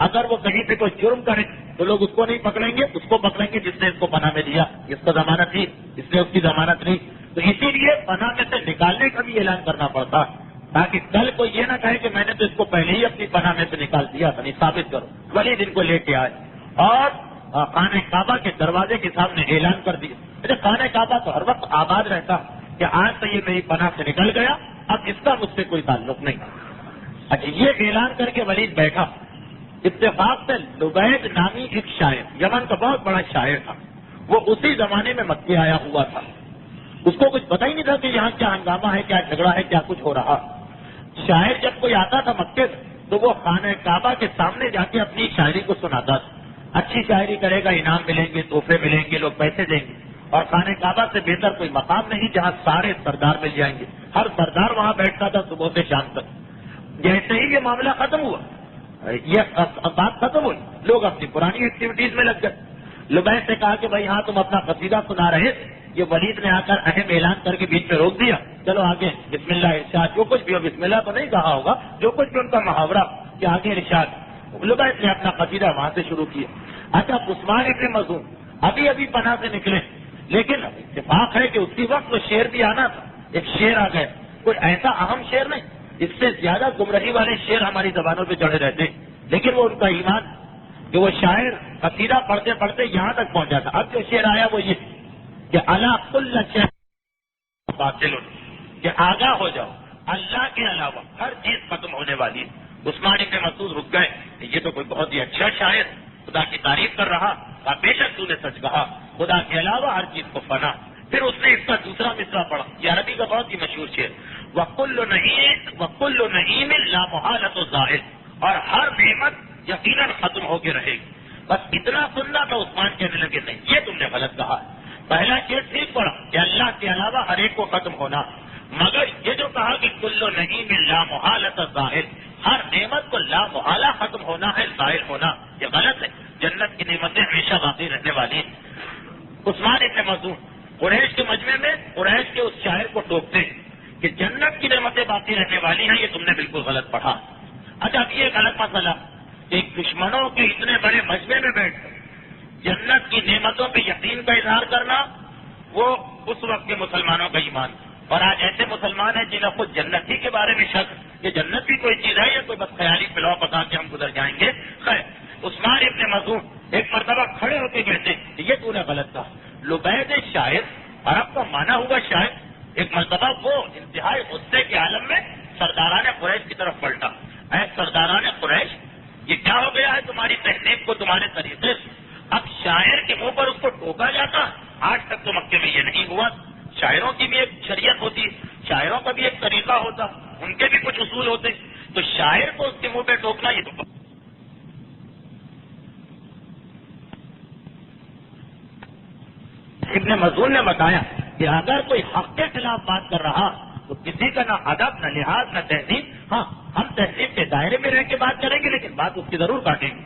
اگر وہ کہیں پہ کوئی جرم کرے تو لوگ اس کو نہیں پکڑیں گے، اس کو پکڑیں گے جس نے اس کو پناہ میں دیا، اس کا ضمانت تھی، اس نے اس کی ضمانت نہیں، تو اسی لیے پناہ میں سے نکالنے کا بھی اعلان کرنا پڑتا تاکہ کل کو یہ نہ کہے کہ میں نے تو اس کو پہلے ہی اپنی پناہ میں سے نکال دیا تھا، نہیں ثابت کرو۔ ولید ان کو لے کے آئے اور خانہ کعبہ کے دروازے کے سامنے اعلان کر دیا۔ اچھا خانہ کعبہ تو ہر وقت آباد رہتا کہ آج تو یہ میری پناہ سے نکل گیا، اب اس کا مجھ سے کوئی تعلق نہیں۔ اچھا یہ اعلان کر کے ولید بیٹھا، اتفاق سے لبید نامی ایک شاعر، یمن کا بہت بڑا شاعر تھا، وہ اسی زمانے میں مکے آیا ہوا تھا، اس کو کچھ پتہ ہی نہیں تھا کہ یہاں کیا ہنگامہ ہے، کیا جھگڑا ہے، کیا کچھ ہو رہا۔ شاعر جب کوئی آتا تھا مکے سے تو وہ خانہ کعبہ کے سامنے جا کے اپنی شاعری کو سناتا تھا، اچھی شاعری کرے گا انعام ملیں گے، تحفے ملیں گے، لوگ پیسے دیں گے، اور خانہ کعبہ سے بہتر کوئی مقام نہیں جہاں سارے سردار مل جائیں گے، ہر سردار وہاں بیٹھتا تھا صبح سے شام تک۔ جیسے ہی یہ معاملہ ختم ہوا، یہ بات ختم ہوئی، لوگ اپنی پرانی ایکٹیویٹیز میں لگ گئے۔ لبید سے کہا کہ بھائی ہاں تم اپنا قصیدہ سنا رہے تھے، یہ ولید نے آ کر اہم اعلان کر کے بیچ میں روک دیا، چلو آگے بسم اللہ ارشاد، جو کچھ بھی ہو، بسم اللہ تو نہیں کہا ہوگا، جو کچھ بھی ان کا محاورہ کہ آگے ارشاد۔ لبید نے اپنا قصیدہ وہاں سے شروع کیا۔ اچھا عثمان ابن مظعون ابھی ابھی پناہ سے نکلے، لیکن اتفاق ہے کہ اسی وقت وہ شعر بھی آنا تھا، ایک شعر آ گئے، کوئی ایسا اہم شعر نہیں، اس سے زیادہ گمراہی والے شعر ہماری زبانوں پہ چڑھے رہتے، لیکن وہ ان کا ایمان کہ وہ شاعر قصیدہ پڑھتے پڑھتے یہاں تک پہنچا تھا۔ اب جو شعر آیا وہ یہ کہ اللہ کل شیء باطل، کہ آگاہ ہو جاؤ اللہ کے علاوہ ہر چیز ختم ہونے والی ہے۔ عثمان ابن مسعود رک گئے، یہ تو کوئی بہت ہی اچھا شاعر خدا کی تعریف کر رہا، بے شک تو نے سچ کہا، خدا کے علاوہ ہر چیز کو فنا۔ پھر اس نے اس کا دوسرا مصرع پڑھا، یہ عربی کا بہت ہی مشہور شعر، وَكُلُّ نَعِيمٍ لَا مُحَالَةُ زَائِلٌ، اور ہر نعمت یقیناً ختم ہو کے رہے گی۔ بس اتنا سننا تو عثمان کہنے لگے نہیں، یہ تم نے غلط کہا۔ پہلا شعر ٹھیک پڑا کہ اللہ کے علاوہ ہر ایک کو ختم ہونا، مگر یہ جو کہا کہ کُلُّ نَعِيمٍ لَا مُحَالَةَ زَائِلٌ، ہر نعمت کو لا محالہ ختم ہونا ہے، ظاہر ہونا، یہ غلط ہے۔ جنت کی نعمتیں ہمیشہ باقی رہنے والی ہیں۔ عثمان ابن مظعون قریش کے مجمع میں قریش کے اس شاعر کو ٹوکتے کہ جنت کی نعمتیں باقی رہنے والی ہیں، یہ تم نے بالکل غلط پڑھا۔ اچھا اب یہ غلط مسئلہ کہ دشمنوں کے اتنے بڑے مجمع میں بیٹھ کر جنت کی نعمتوں پہ یقین کا اظہار کرنا، وہ اس وقت کے مسلمانوں کا ایمان، اور آج ایسے مسلمان ہیں جنہیں خود جنت ہی کے بارے میں شک کہ جنت بھی کوئی چیز ہے یا کوئی بس خیالی پلاؤ پکا کے ہم گزر جائیں گے۔ خیر عثمان ابن مظعون ایک مرتبہ کھڑے ہو کے کہتے یہ تو نے غلط کہا۔ لبید شاعر، عرب کا مانا ہوا شاعر، ایک مرتبہ وہ انتہائی غصے کے عالم میں سرداران قریش کی طرف پلٹا، اے سرداران قریش، یہ کیا ہو گیا ہے تمہاری تہذیب کو، تمہارے طریقے سے؟ اب شاعر کے منہ پر اس کو ٹوکا جاتا، آج تک تو مکے میں یہ نہیں ہوا۔ شاعروں کی بھی ایک شریعت ہوتی، شاعروں کا بھی ایک طریقہ ہوتا، ان کے بھی کچھ اصول ہوتے، تو شاعر کو اس کے منہ پہ ٹوکنا یہ تو ابن مزون نے بتایا کہ اگر کوئی حق کے خلاف بات کر رہا تو کسی کا نہ ادب نہ لحاظ نہ تہذیب. ہاں ہم تہذیب کے دائرے میں رہ کے بات کریں گے لیکن بات اس کی ضرور کاٹیں گے.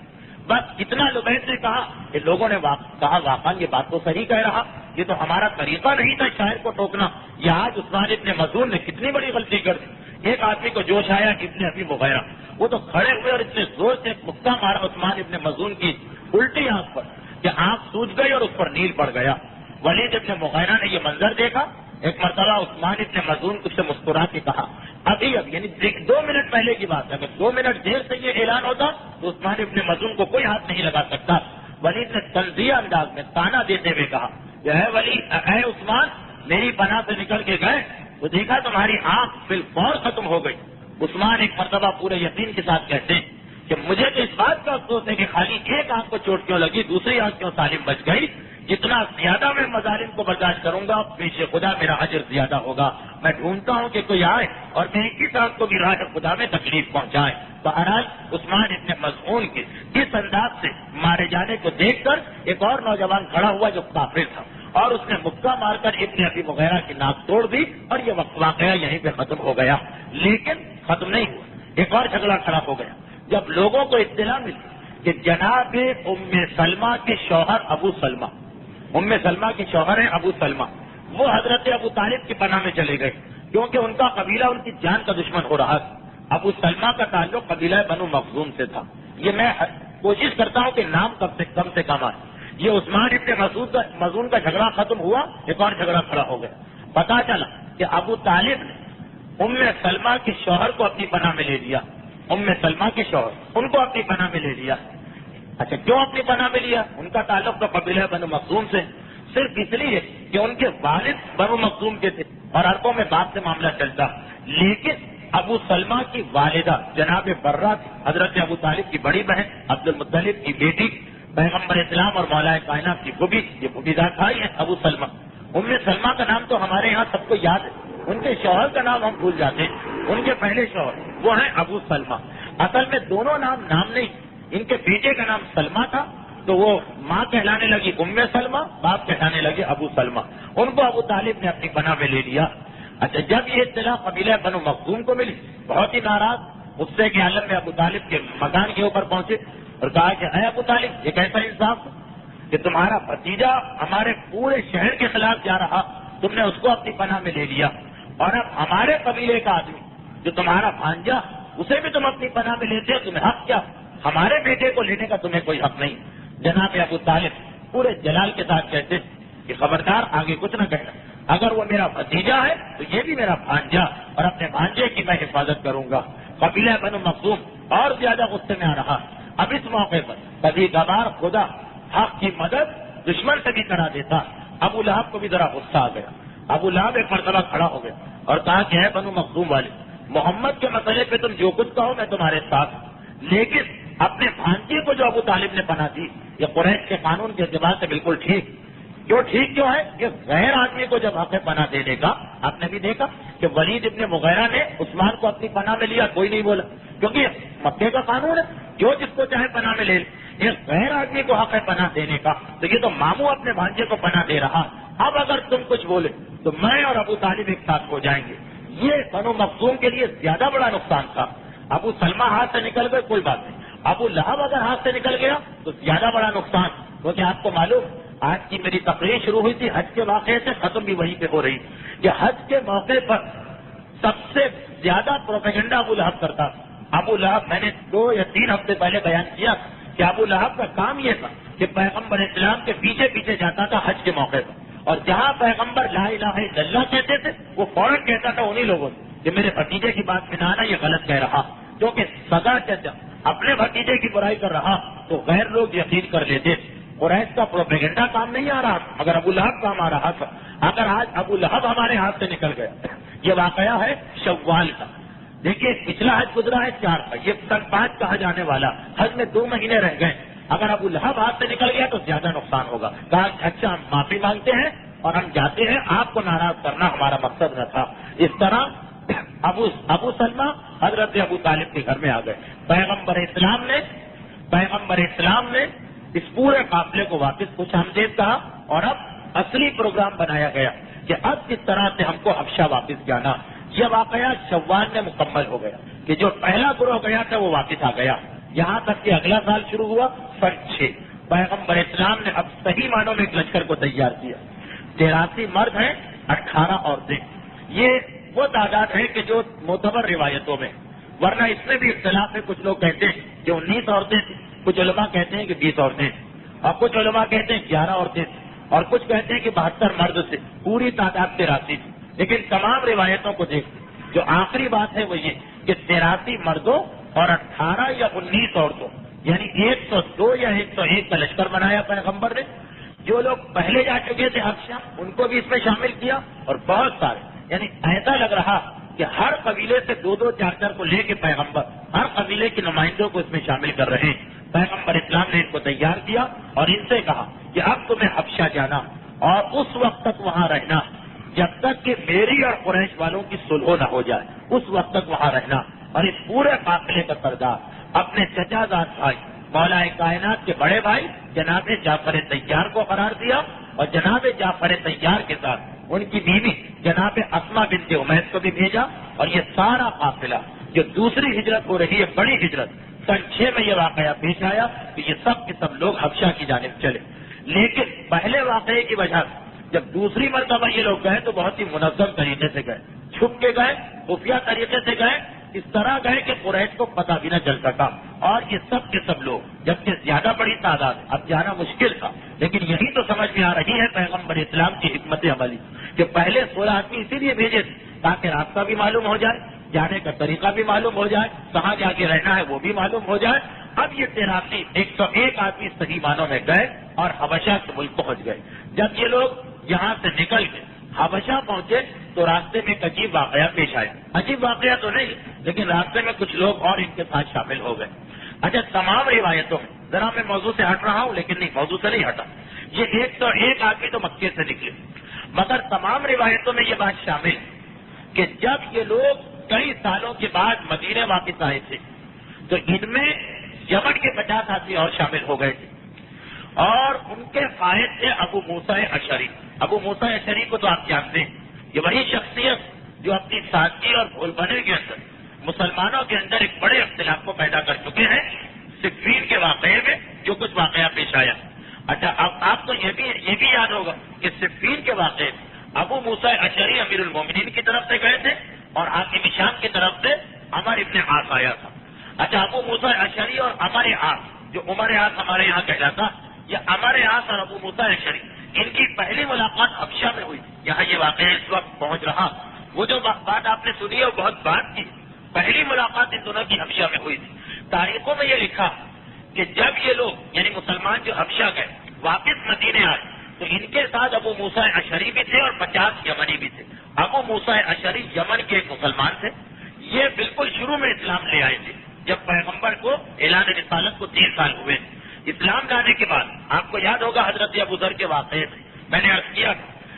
بس اتنا لبید نے کہا کہ لوگوں نے کہا واقعا یہ بات تو صحیح کہہ رہا, یہ تو ہمارا طریقہ نہیں تھا شاعر کو ٹوکنا. یہ آج عثمان ابن مظعون نے کتنی بڑی غلطی کر دی. ایک آدمی کو جوش آیا ابن ابی مغیرہ, وہ تو کھڑے ہوئے اور اتنے زور سے مکہ مارا عثمان ابن مظعون کی الٹی آنکھ پر کہ آنکھ سوج گئی اور اس پر نیل پڑ گیا. ولید ابن مغیرہ نے یہ منظر دیکھا. ایک مرتبہ عثمان ابن مظعون کچھ سے مسکرا کے کہا, ابھی یعنی 2 منٹ پہلے کی بات ہے, اگر 2 منٹ دیر سے یہ اعلان ہوتا تو عثمان ابن مظعون کو کوئی ہاتھ نہیں لگا سکتا. ولید نے تنزیہ انداز میں تانا دیتے ہوئے کہا کہ اے ولید, اے عثمان, میری پناہ سے نکل کے گئے تو دیکھا تمہاری آنکھ بالفور ختم ہو گئی. عثمان ایک مرتبہ پورے یقین کے ساتھ کہتے ہیں کہ مجھے تو اس بات کا افسوس ہے کہ خالی ایک آنکھ کو چوٹ کیوں لگی, دوسری آنکھ کیوں سالم بچ گئی. جتنا زیادہ میں مظالم کو برداشت کروں گا پیش خدا میرا اجر زیادہ ہوگا. میں ڈھونڈتا ہوں کہ کوئی آئے اور میری اس آنکھ کو بھی راہ خدا میں تکلیف پہنچائے. بہرحال عثمان ابن مظعون کے اس انداز سے مارے جانے کو دیکھ کر ایک اور نوجوان کھڑا ہوا جو کافر تھا, اور اس نے مکہ مار کر ابن ابی مغیرہ کی ناک توڑ دی اور یہ واقعہ یہیں پہ ختم ہو گیا. لیکن ختم نہیں ہوا, ایک اور جھگڑا کھڑا ہو گیا. جب لوگوں کو اطلاع ملی کہ جناب ام سلمہ کے شوہر ابو سلمہ, ام سلمہ کے شوہر ہیں ابو سلمہ, وہ حضرت ابو طالب کی پناہ میں چلے گئے کیونکہ ان کا قبیلہ ان کی جان کا دشمن ہو رہا تھا. ابو سلمہ کا تعلق قبیلہ بنو مخزوم سے تھا. یہ میں کوشش کرتا ہوں کہ نام کم سے کم آئے. یہ عثمان ابن مظعون کا جھگڑا ختم ہوا, ایک اور جھگڑا کھڑا ہو گیا. پتا چلا کہ ابو طالب نے ام سلمہ کے شوہر کو اپنی پناہ میں لے لیا. ام سلمہ کے شوہر ان کو اپنی پناہ میں لے لیا. اچھا, کیوں اپنی پناہ میں لیا؟ ان کا تعلق تو قبیلہ بنو مخزوم سے, صرف اس لیے کہ ان کے والد بنو مخزوم کے تھے اور عربوں میں باپ سے معاملہ چلتا. لیکن ابو سلمہ کی والدہ جناب برہ حضرت ابو طالب کی بڑی بہن, عبد المطلب کی بیٹی, پیغمبر اسلام اور مولا کائنات کی پھوپھی, یہ پھوپھیدار بھائی ہیں ابو سلمہ. ام سلمہ کا نام تو ہمارے یہاں سب کو یاد ہے, ان کے شوہر کا نام ہم بھول جاتے ہیں. ان کے پہلے شوہر وہ ہیں ابو سلمہ. اصل میں دونوں نام نہیں, ان کے بیٹے کا نام سلمہ تھا تو وہ ماں کہلانے لگی ام سلمہ, باپ کہلانے لگے ابو سلمہ. ان کو ابو طالب نے اپنی پناہ میں لے لیا. اچھا, جب یہ اطلاع قبیلہ بنو مخزوم کو ملی, بہت ہی ناراض, غصے کے عالم میں ابو طالب کے مکان کے اوپر پہنچے اور کہا کہ اے ابو طالب, یہ کیسا انصاف کہ تمہارا بھتیجا ہمارے پورے شہر کے خلاف جا رہا, تم نے اس کو اپنی پناہ میں لے لیا, اور اب ہمارے قبیلے کا آدمی جو تمہارا بھانجا, اسے بھی تم اپنی پناہ میں لیتے ہو, تمہیں حق کیا؟ ہمارے بیٹے کو لینے کا تمہیں کوئی حق نہیں. جناب ابو طالب پورے جلال کے ساتھ کہتے کہ خبردار, آگے کچھ نہ کہنا, اگر وہ میرا بھتیجا ہے تو یہ بھی میرا بھانجا, اور اپنے بھانجے کی میں حفاظت کروں گا. قبیلہ بنو مخزوم اور زیادہ غصے میں آ رہا. اب اس موقع پر کبھی کبھار خدا حق کی مدد دشمن سے بھی کرا دیتا. ابو لہب کو بھی ذرا غصہ آ گیا. ابو لہب ایک مرتبہ کھڑا ہو گیا اور کہا کہ ہے بنو مخزوم والے, محمد کے مسئلے پہ تم جو کچھ کہو میں تمہارے ساتھ, لیکن اپنے بھانجے کو جو ابو طالب نے پناہ دی, یہ قریش کے قانون کے اعتبار سے بالکل ٹھیک. ٹھیک کیوں ہے کہ غیر آدمی کو جب حق پناہ دینے کا, آپ نے بھی دیکھا کہ ولید ابن مغیرہ نے عثمان کو اپنی پناہ میں لیا, کوئی نہیں بولا, کیونکہ مکے کا قانون ہے, جو جس کو چاہے پناہ میں لے لے. یہ غیر آدمی کو حق پناہ دینے کا, تو یہ تو ماموں اپنے بھانجے کو پناہ دے رہا. اب اگر تم کچھ بولے تو میں اور ابو طالب ایک ساتھ ہو جائیں گے. یہ بنو مخزوم کے لیے زیادہ بڑا نقصان تھا. ابو سلمہ ہاتھ سے نکل گئے کوئی بات نہیں, ابو لہب اگر ہاتھ سے نکل گیا تو زیادہ بڑا نقصان. کیونکہ آپ کو معلوم, آج کی میری تقریر شروع ہوئی تھی حج کے واقعے سے, ختم بھی وہیں پہ ہو رہی کہ حج کے موقع پر سب سے زیادہ پروپیگنڈا ابو لہب کرتا. ابو لہب, میں نے 2 یا 3 ہفتے پہلے بیان کیا کہ ابو لہب کا کام یہ تھا کہ پیغمبر اسلام کے پیچھے پیچھے جاتا تھا حج کے موقع پر, اور جہاں پیغمبر لا الہ الا اللہ کہتے تھے وہ فوراً کہتا تھا انہی لوگوں سے کہ میرے بھتیجے کی بات میں نہ آنا, یہ غلط کہہ رہا. کیونکہ سگا چچا اپنے بھتیجے کی برائی کر رہا تو غیر لوگ یقین کر لیتے. قریش کا پروپیگنڈا کام نہیں آ رہا, اگر ابو لہب کام آ رہا تھا. اگر آج ابو لہب ہمارے ہاتھ سے نکل گیا, یہ واقعہ ہے شوال کا. دیکھیے پچھلا حج گزرا ہے 4 کا, یہ سن 5 کا حج آنے والا, حج میں 2 مہینے رہ گئے. اگر ابو لہب ہاتھ سے نکل گیا تو زیادہ نقصان ہوگا. کہا اچھا ہم معافی مانگتے ہیں اور ہم جاتے ہیں, آپ کو ناراض کرنا ہمارا مقصد نہ تھا. اس طرح ابو سلمہ حضرت ابو طالب کے گھر میں آ گئے. پیغمبر اسلام نے اس پورے قافلے کو واپس خوش آمدید کہا اور اب اصلی پروگرام بنایا گیا کہ اب کس طرح سے ہم کو حبشہ واپس جانا. یہ واقعہ شوال میں مکمل ہو گیا کہ جو پہلا گروہ گیا تھا وہ واپس آ گیا. یہاں تک کہ اگلا سال شروع ہوا سن 6. پیغمبر اسلام نے اب صحیح معنوں میں ایک لشکر کو تیار کیا. 83 مرد ہیں, 18 عورتیں. یہ وہ تعداد ہے کہ جو معتبر روایتوں میں, ورنہ اس میں بھی اختلاف ہے. کچھ لوگ کہتے ہیں کہ 19 عورتیں تھیں, کچھ علماء کہتے ہیں کہ 20 عورتیں تھیں, اور کچھ علماء کہتے ہیں 11 عورتیں تھیں, اور کچھ کہتے ہیں کہ 72 مرد سے پوری تعداد 83 تھی. لیکن تمام روایتوں کو دیکھتے جو آخری بات ہے وہ یہ کہ 83 مردوں اور 18 یا 19 عورتوں یعنی 102 یا 101 کا لشکر بنایا پیغمبر نے. جو لوگ پہلے جا چکے تھے حبشہ ان کو بھی اس میں شامل کیا, اور بہت سارے یعنی ایسا لگ رہا کہ ہر قبیلے سے 2-2, 4-4 کو لے کے پیغمبر ہر قبیلے کے نمائندوں کو اس میں شامل کر رہے ہیں. پیغمبر اسلام نے ان کو تیار کیا اور ان سے کہا کہ اب تمہیں حبشہ جانا اور اس وقت تک وہاں رہنا جب تک کہ میری اور قریش والوں کی صلح نہ ہو جائے. اس وقت تک وہاں رہنا. اور اس پورے قافلے کا سردار اپنے چچا زاد بھائی مولا کائنات کے بڑے بھائی جناب جعفر طیار کو قرار دیا, اور جناب جعفر طیار کے ساتھ ان کی بیوی جناب اسما بنت امیس کو بھی بھیجا. اور یہ سارا قافلہ جو دوسری ہجرت ہو رہی ہے, بڑی ہجرت, سن 6 میں یہ واقعہ پیش آیا کہ یہ سب کے سب لوگ حبشہ کی جانب چلے. لیکن پہلے واقعے کی وجہ سے جب دوسری مرتبہ یہ لوگ گئے تو بہت ہی منظم طریقے سے گئے, چھپ کے گئے, خفیہ طریقے سے گئے, اس طرح گئے کہ قریش کو پتہ بھی نہ چل سکا. اور یہ سب کے سب لوگ جبکہ زیادہ بڑی تعداد, اب جانا مشکل تھا, لیکن یہی تو سمجھ میں آ رہی ہے پیغمبر اسلام کی حکمت عملی کہ پہلے 16 آدمی اسی لیے بھیجے تاکہ راستہ بھی معلوم ہو جائے, جانے کا طریقہ بھی معلوم ہو جائے, کہاں جا کے رہنا ہے وہ بھی معلوم ہو جائے. اب یہ 101 آدمی صحیح معنوں میں گئے اور حبشہ کے ملک پہنچ گئے. جب یہ لوگ یہاں سے نکل کے حبشہ پہنچے تو راستے میں ایک عجیب واقعہ پیش آیا. عجیب واقعہ تو نہیں, لیکن راستے میں کچھ لوگ اور ان کے ساتھ شامل ہو گئے. اچھا, تمام روایتوں میں, ذرا میں موضوع سے ہٹ رہا ہوں لیکن نہیں, موضوع سے نہیں ہٹا, یہ 101 آدمی تو مکے سے نکلے, مگر تمام روایتوں میں یہ بات شامل کہ جب یہ لوگ کئی سالوں کے بعد مدینے واپس آئے تھے تو ان میں یمن کے 50 آدمی اور شامل ہو گئے تھے, اور ان کے قائد تھے ابو موسیٰ اشعری. ابو موسیٰ اشعری کو تو آپ جانتے ہیں, یہ وہی شخصیت جو اپنی سادگی اور بھول بھنے کے اندر مسلمانوں کے اندر ایک بڑے اختلاف کو پیدا کر چکے ہیں. صفین کے واقعے میں جو کچھ واقعہ پیش آیا. اچھا, اب آپ کو یہ بھی یاد ہوگا کہ صفین کے واقعے میں ابو موسیٰ اشعری امیر المومنین کی طرف سے گئے تھے اور حاکم شام کی طرف سے عمر ابن عاص آیا تھا. اچھا, ابو موسیٰ اشعری اور عمر عاص, جو عمر عاص ہمارے یہاں کہلاتا, یہ عمر عاص اور ابو موسیٰ اشعری ان کی پہلی ملاقات حبشہ میں ہوئی. یہاں یہ واقعہ اس وقت پہنچ رہا, وہ جو بات آپ نے سنی ہے وہ بہت بات کی. پہلی ملاقات ان دونوں کی حبشہ میں ہوئی تھی. تاریخوں میں یہ لکھا کہ جب یہ لوگ یعنی مسلمان جو حبشہ گئے واپس مدینے آئے تو ان کے ساتھ ابو موسیٰ اشعری بھی تھے اور 50 یمنی بھی تھے. ابو موسیٰ اشعری یمن کے ایک مسلمان تھے. یہ بالکل شروع میں اسلام لے آئے تھے جب پیغمبر کو اعلان رسالت کو 3 سال ہوئے. اسلام لانے کے بعد آپ کو یاد ہوگا حضرت ابو ذر کے واقعے میں نے عرض کیا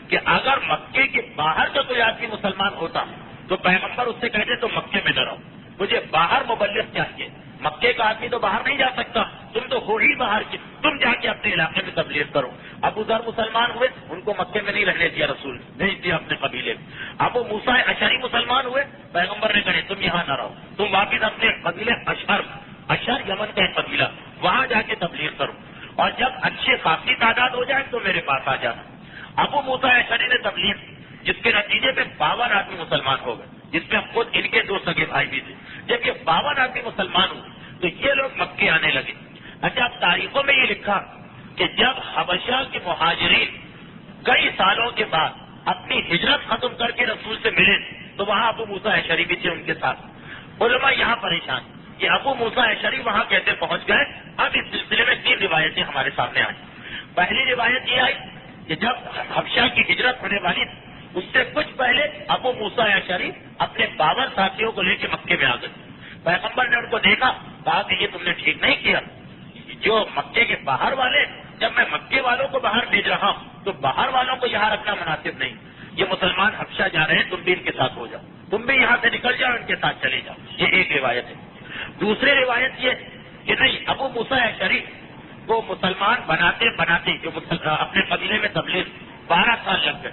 کہ اگر مکے کے باہر کا کوئی آدمی مسلمان ہوتا تو پیغمبر اس سے کہتے تو مکے میں نہ رہو, مجھے باہر مبلغ چاہیے. مکے کا آدمی تو باہر نہیں جا سکتا, تم تو ہو ہی باہر کے, تم جا کے اپنے علاقے میں تبلیغ کرو. ابو ذر مسلمان ہوئے, ان کو مکے میں نہیں رہنے دیا رسول, نہیں دیا اپنے قبیلے میں. ابو موسیٰ اشعری مسلمان ہوئے, پیغمبر نے کہے تم یہاں نہ رہو, تم واپس اپنے قبیلے اشعر یمن کا ایک قبیلہ وہاں جا کے تبلیغ کرو, اور جب اچھے خاصی تعداد ہو جائے تو میرے پاس آ جانا. ابو موسیٰ اشعری نے تبلیغ جس کے نتیجے میں 52 آدمی مسلمان ہو گئے, جس میں خود ان کے 2 سگے بھائی بھی تھے. جب یہ 52 آدمی مسلمان ہوئے تو یہ لوگ مکے آنے لگے. اچھا, اب تاریخوں میں یہ لکھا کہ جب حبشہ کے مہاجرین کئی سالوں کے بعد اپنی ہجرت ختم کر کے رسول سے ملے تو وہاں ابو موسیٰ اشعری بھی تھے ان کے ساتھ. علماء یہاں پریشان کہ ابو موسیٰ اشعری وہاں کیسے پہنچ گئے. اب اس سلسلے میں 3 روایتیں ہمارے سامنے آئی. پہلی روایت یہ آئی کہ جب حبشہ کی ہجرت ہونے والی اس سے کچھ پہلے ابو موسیٰ اشعری اپنے 52 ساتھیوں کو لے کے مکے میں آ گئے. پیغمبر نے ان کو دیکھا, کہا کہ یہ تم نے ٹھیک نہیں کیا, جو مکے کے باہر والے, جب میں مکے والوں کو باہر بھیج رہا ہوں تو باہر والوں کو یہاں رکھنا مناسب نہیں. یہ مسلمان حبشہ جا رہے ہیں، تم بھی ان کے ساتھ ہو جاؤ، تم بھی یہاں سے نکل جاؤ، ان کے ساتھ چلے جاؤ. یہ ایک روایت ہے. دوسری روایت یہ کہ نہیں، ابو موسیٰ اشعری کو مسلمان بناتے بناتے جو اپنے قبیلے میں تبلیغ 12 سال لگ گئے.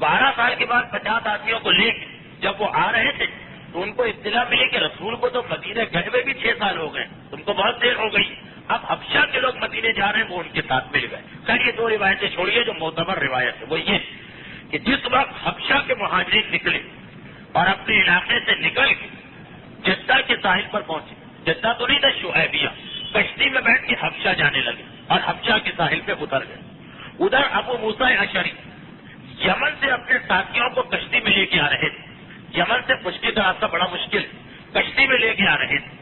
12 سال کے بعد 50 آدمیوں کو لے کے جب وہ آ رہے تھے تو ان کو اطلاع ملی کہ رسول کو تو مدینے گئے ہوئے بھی 6 سال ہو گئے، تم کو بہت دیر ہو گئی. اب حبشہ کے لوگ مدینے جا رہے ہیں، وہ ان کے ساتھ مل گئے. خیر یہ 2 روایتیں چھوڑیے، جو معتبر روایت ہے وہ یہ کہ جس وقت حبشہ کے مہاجرین نکلے اور اپنے علاقے سے نکل کے جدہ کے ساحل پر پہنچے، جدہ تو نہیں تھا، شعیبیہ، کشتی میں بیٹھ کے حبشہ جانے لگے اور حبشہ کے ساحل پہ اتر گئے. ادھر ابو موسیٰ اشعری یمن سے اپنے ساتھیوں کو کشتی میں لے کے آ رہے تھے. یمن سے پشتی کا راستہ بڑا مشکل، کشتی میں لے کے آ رہے تھے.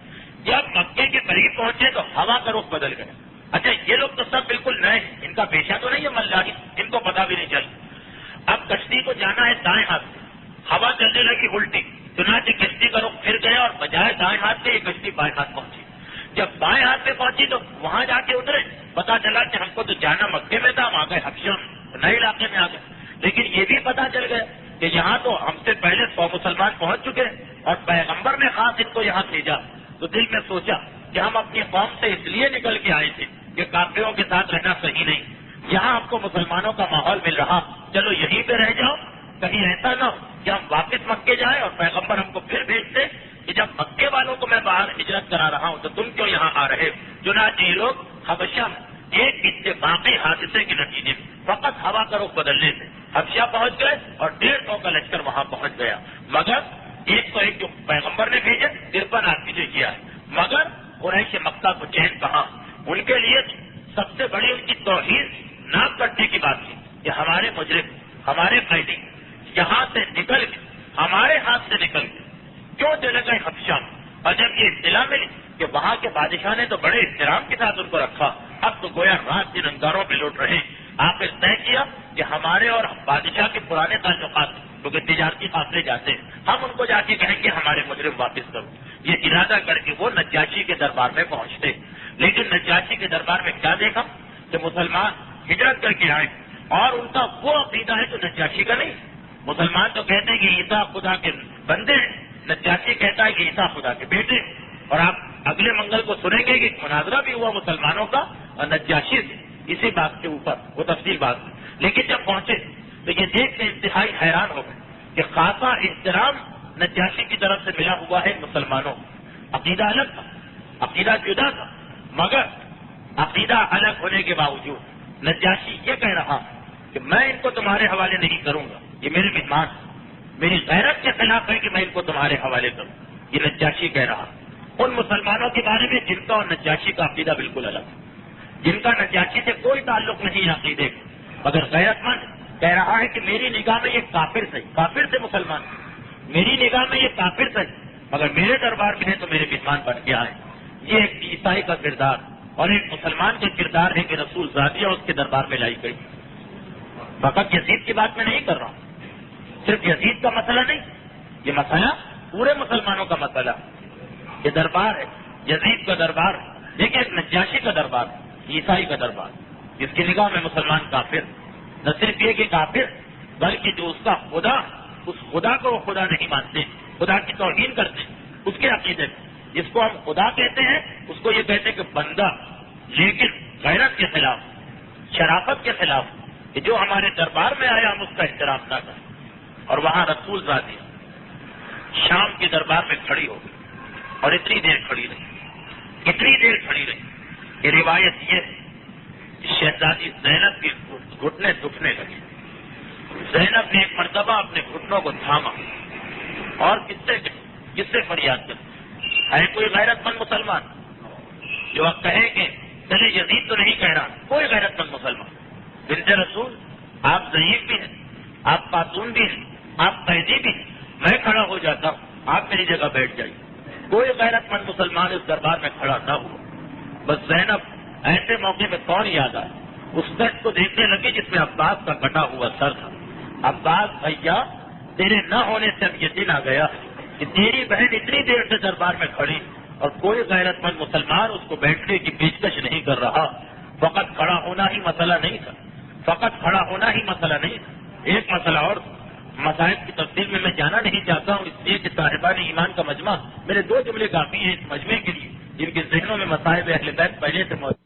جب مکے کے قریب پہنچے تو ہوا کا رخ بدل گیا. اچھا یہ لوگ تو سب بالکل نئے ہیں، ان کا پیشہ تو نہیں ہے ملاحی، ان کو پتا بھی نہیں چلا. اب کشتی کو جانا ہے دائیں ہاتھ سے، ہوا چلنے لگی الٹی، چنانچہ کشتی کا رخ پھر گیا اور بجائے دائیں ہاتھ سے یہ کشتی بائیں ہاتھ پہنچی. جب بائیں ہاتھ پہ پہنچی تو وہاں جا کے اترے، پتا چلا کہ ہم کو تو جانا مکے میں تھا، ہم آ گئے حبشہ، نئے علاقے میں آ گئے. لیکن یہ بھی پتا چل گیا کہ یہاں تو ہم سے پہلے 100 مسلمان پہنچ چکے اور پیغمبر نے خاص ان کو یہاں بھیجا. تو دل میں سوچا کہ ہم اپنی قوم سے اس لیے نکل کے آئے تھے کہ کافروں کے ساتھ رہنا صحیح نہیں، یہاں ہم کو مسلمانوں کا ماحول مل رہا، چلو یہیں پہ رہ جاؤ. کہیں ایسا نہ ہو کہ ہم واپس مکے جائیں اور پیغمبر ہم کو پھر بھیجتے کہ جب مکے والوں کو میں باہر ہجرت کرا رہا ہوں تو تم کیوں یہاں آ رہے ہو. چنانچہ یہ لوگ حبشہ ایک اتفاقی حادثے کے نتیجے میں فقط ہوا کا رخ بدلنے سے حبشہ پہنچ گئے اور 150 کا لشکر وہاں پہنچ گیا. مگر 101 جو پیغمبر نے بھیجے 53 آدمی نے کیا ہے. مگر قریش مکہ کو چین کہاں، ان کے لیے سب سے بڑی ان کی توہین ناک کٹنے کی بات تھی کہ ہمارے مجرم، ہمارے قیدی یہاں سے نکل کے ہمارے ہاتھ سے نکل کے کیوں چلے گئے حبشہ. اور جب یہ اطلاع ملی کہ وہاں کے بادشاہ نے تو بڑے احترام کے ساتھ ان کو رکھا، اب تو گویا رات دن انگاروں پہ لوٹ رہے. آپ نے طے کیا کہ ہمارے اور بادشاہ کے پرانے تعلقات کیونکہ تجارتی قافلے جاتے ہیں، ہم ان کو جا کے کہیں گے ہمارے مجرم واپس کرو. یہ ارادہ کر کے وہ نجاشی کے دربار میں پہنچتے. لیکن نجاشی کے دربار میں کیا دیکھا کہ مسلمان ہجرت کر کے آئے اور ان کا وہ عقیدہ ہے تو نجاشی کا نہیں. مسلمان تو کہتے ہیں کہ عیسیٰ خدا کے بندے ہیں، نجاشی کہتا ہے کہ عیسیٰ خدا کے بیٹے. اور آپ اگلے منگل کو سنیں گے کہ مناظرہ بھی ہوا مسلمانوں کا اور نجاشی سے اسی بات کے اوپر، وہ تفصیل بات. لیکن جب پہنچے تو یہ دیکھ کے انتہائی حیران ہو گئے کہ خاصا احترام نجاشی کی طرف سے ملا ہوا ہے مسلمانوں کو. عقیدہ الگ تھا، عقیدہ جدا تھا، مگر عقیدہ الگ ہونے کے باوجود نجاشی یہ کہہ رہا کہ میں ان کو تمہارے حوالے نہیں کروں گا، یہ میرے مہمان، میری غیرت کے خلاف ہے کہ میں ان کو تمہارے حوالے کروں. یہ نجاشی کہہ رہا ان مسلمانوں کے بارے میں جن کا اور نجاشی کا عقیدہ بالکل الگ ہے، جن کا نجاشی سے کوئی تعلق نہیں عقیدے کا، مگر غیرت مند کہہ رہا ہے کہ میری نگاہ میں یہ کافر صحیح، کافر سے مسلمان، میری نگاہ میں یہ کافر صحیح، مگر میرے دربار میں ہے تو میرے مہمان بن کے آئے. یہ ایک عیسائی کا کردار اور ایک مسلمان کا کردار ہے کہ رسول ذاتیہ اس کے دربار میں لائی گئی. فقط یزید کی بات میں نہیں کر رہا ہوں، صرف یزید کا مسئلہ نہیں، یہ مسئلہ پورے مسلمانوں کا مسئلہ. یہ دربار ہے، یزید کا دربار ہے، لیکن ایک نجاشی کا دربار، عیسائی کا دربار، جس کی نگاہ میں مسلمان کافر، نہ صرف یہ کہ کافر بلکہ جو اس کا خدا، اس خدا کو وہ خدا نہیں مانتے، خدا کی توہین کرتے ہیں، اس کے عقیدے میں جس کو ہم خدا کہتے ہیں اس کو یہ کہتے ہیں کہ بندہ، لیکن غیرت کے خلاف، شرافت کے خلاف کہ جو ہمارے دربار میں آیا ہم اس کا احترام نہ کریں. اور وہاں رسول ذاتی شام کے دربار میں کھڑی ہو گئی اور اتنی دیر کھڑی رہی. یہ روایت یہ ہے کہ شہزادی زینب کے گھٹنے دکھنے لگے. زینب نے ایک مرتبہ اپنے گھٹنوں کو تھاما اور کس سے فریاد کر ہے کوئی غیرت مند مسلمان جو آپ کہیں کہ چلے یزید تو نہیں کہہ رہا، کوئی غیرت مند مسلمان، بنت رسول آپ ضعیف بھی ہیں، آپ خاتون بھی ہیں، آپ قیدی بھی ہیں، میں کھڑا ہو جاتا ہوں، آپ میری جگہ بیٹھ جائیے. کوئی غیرت مند مسلمان اس دربار میں کھڑا نہ ہوا. بس زینب ایسے موقع میں کون یاد آئے، اس درد کو دیکھنے لگی جس میں عباس کا کٹا ہوا سر تھا. عباس بھیا تیرے نہ ہونے سے اب یہ دن آ گیا کہ تیری بہن اتنی دیر سے دربار میں کھڑی اور کوئی غیرت مند مسلمان اس کو بیٹھنے کی پیشکش نہیں کر رہا. فقط کھڑا ہونا ہی مسئلہ نہیں تھا، فقط کھڑا ہونا ہی مسئلہ نہیں تھا، ایک مسئلہ اور مسائل کی تفصیل میں جانا نہیں چاہتا ہوں، اس لیے کہ صاحبان ایمان کا مجمع، میرے 2 جملے کافی ہیں اس مجمع کے لیے، جن کے ذہنوں میں مسائل اہل بیت پہلے سے موجود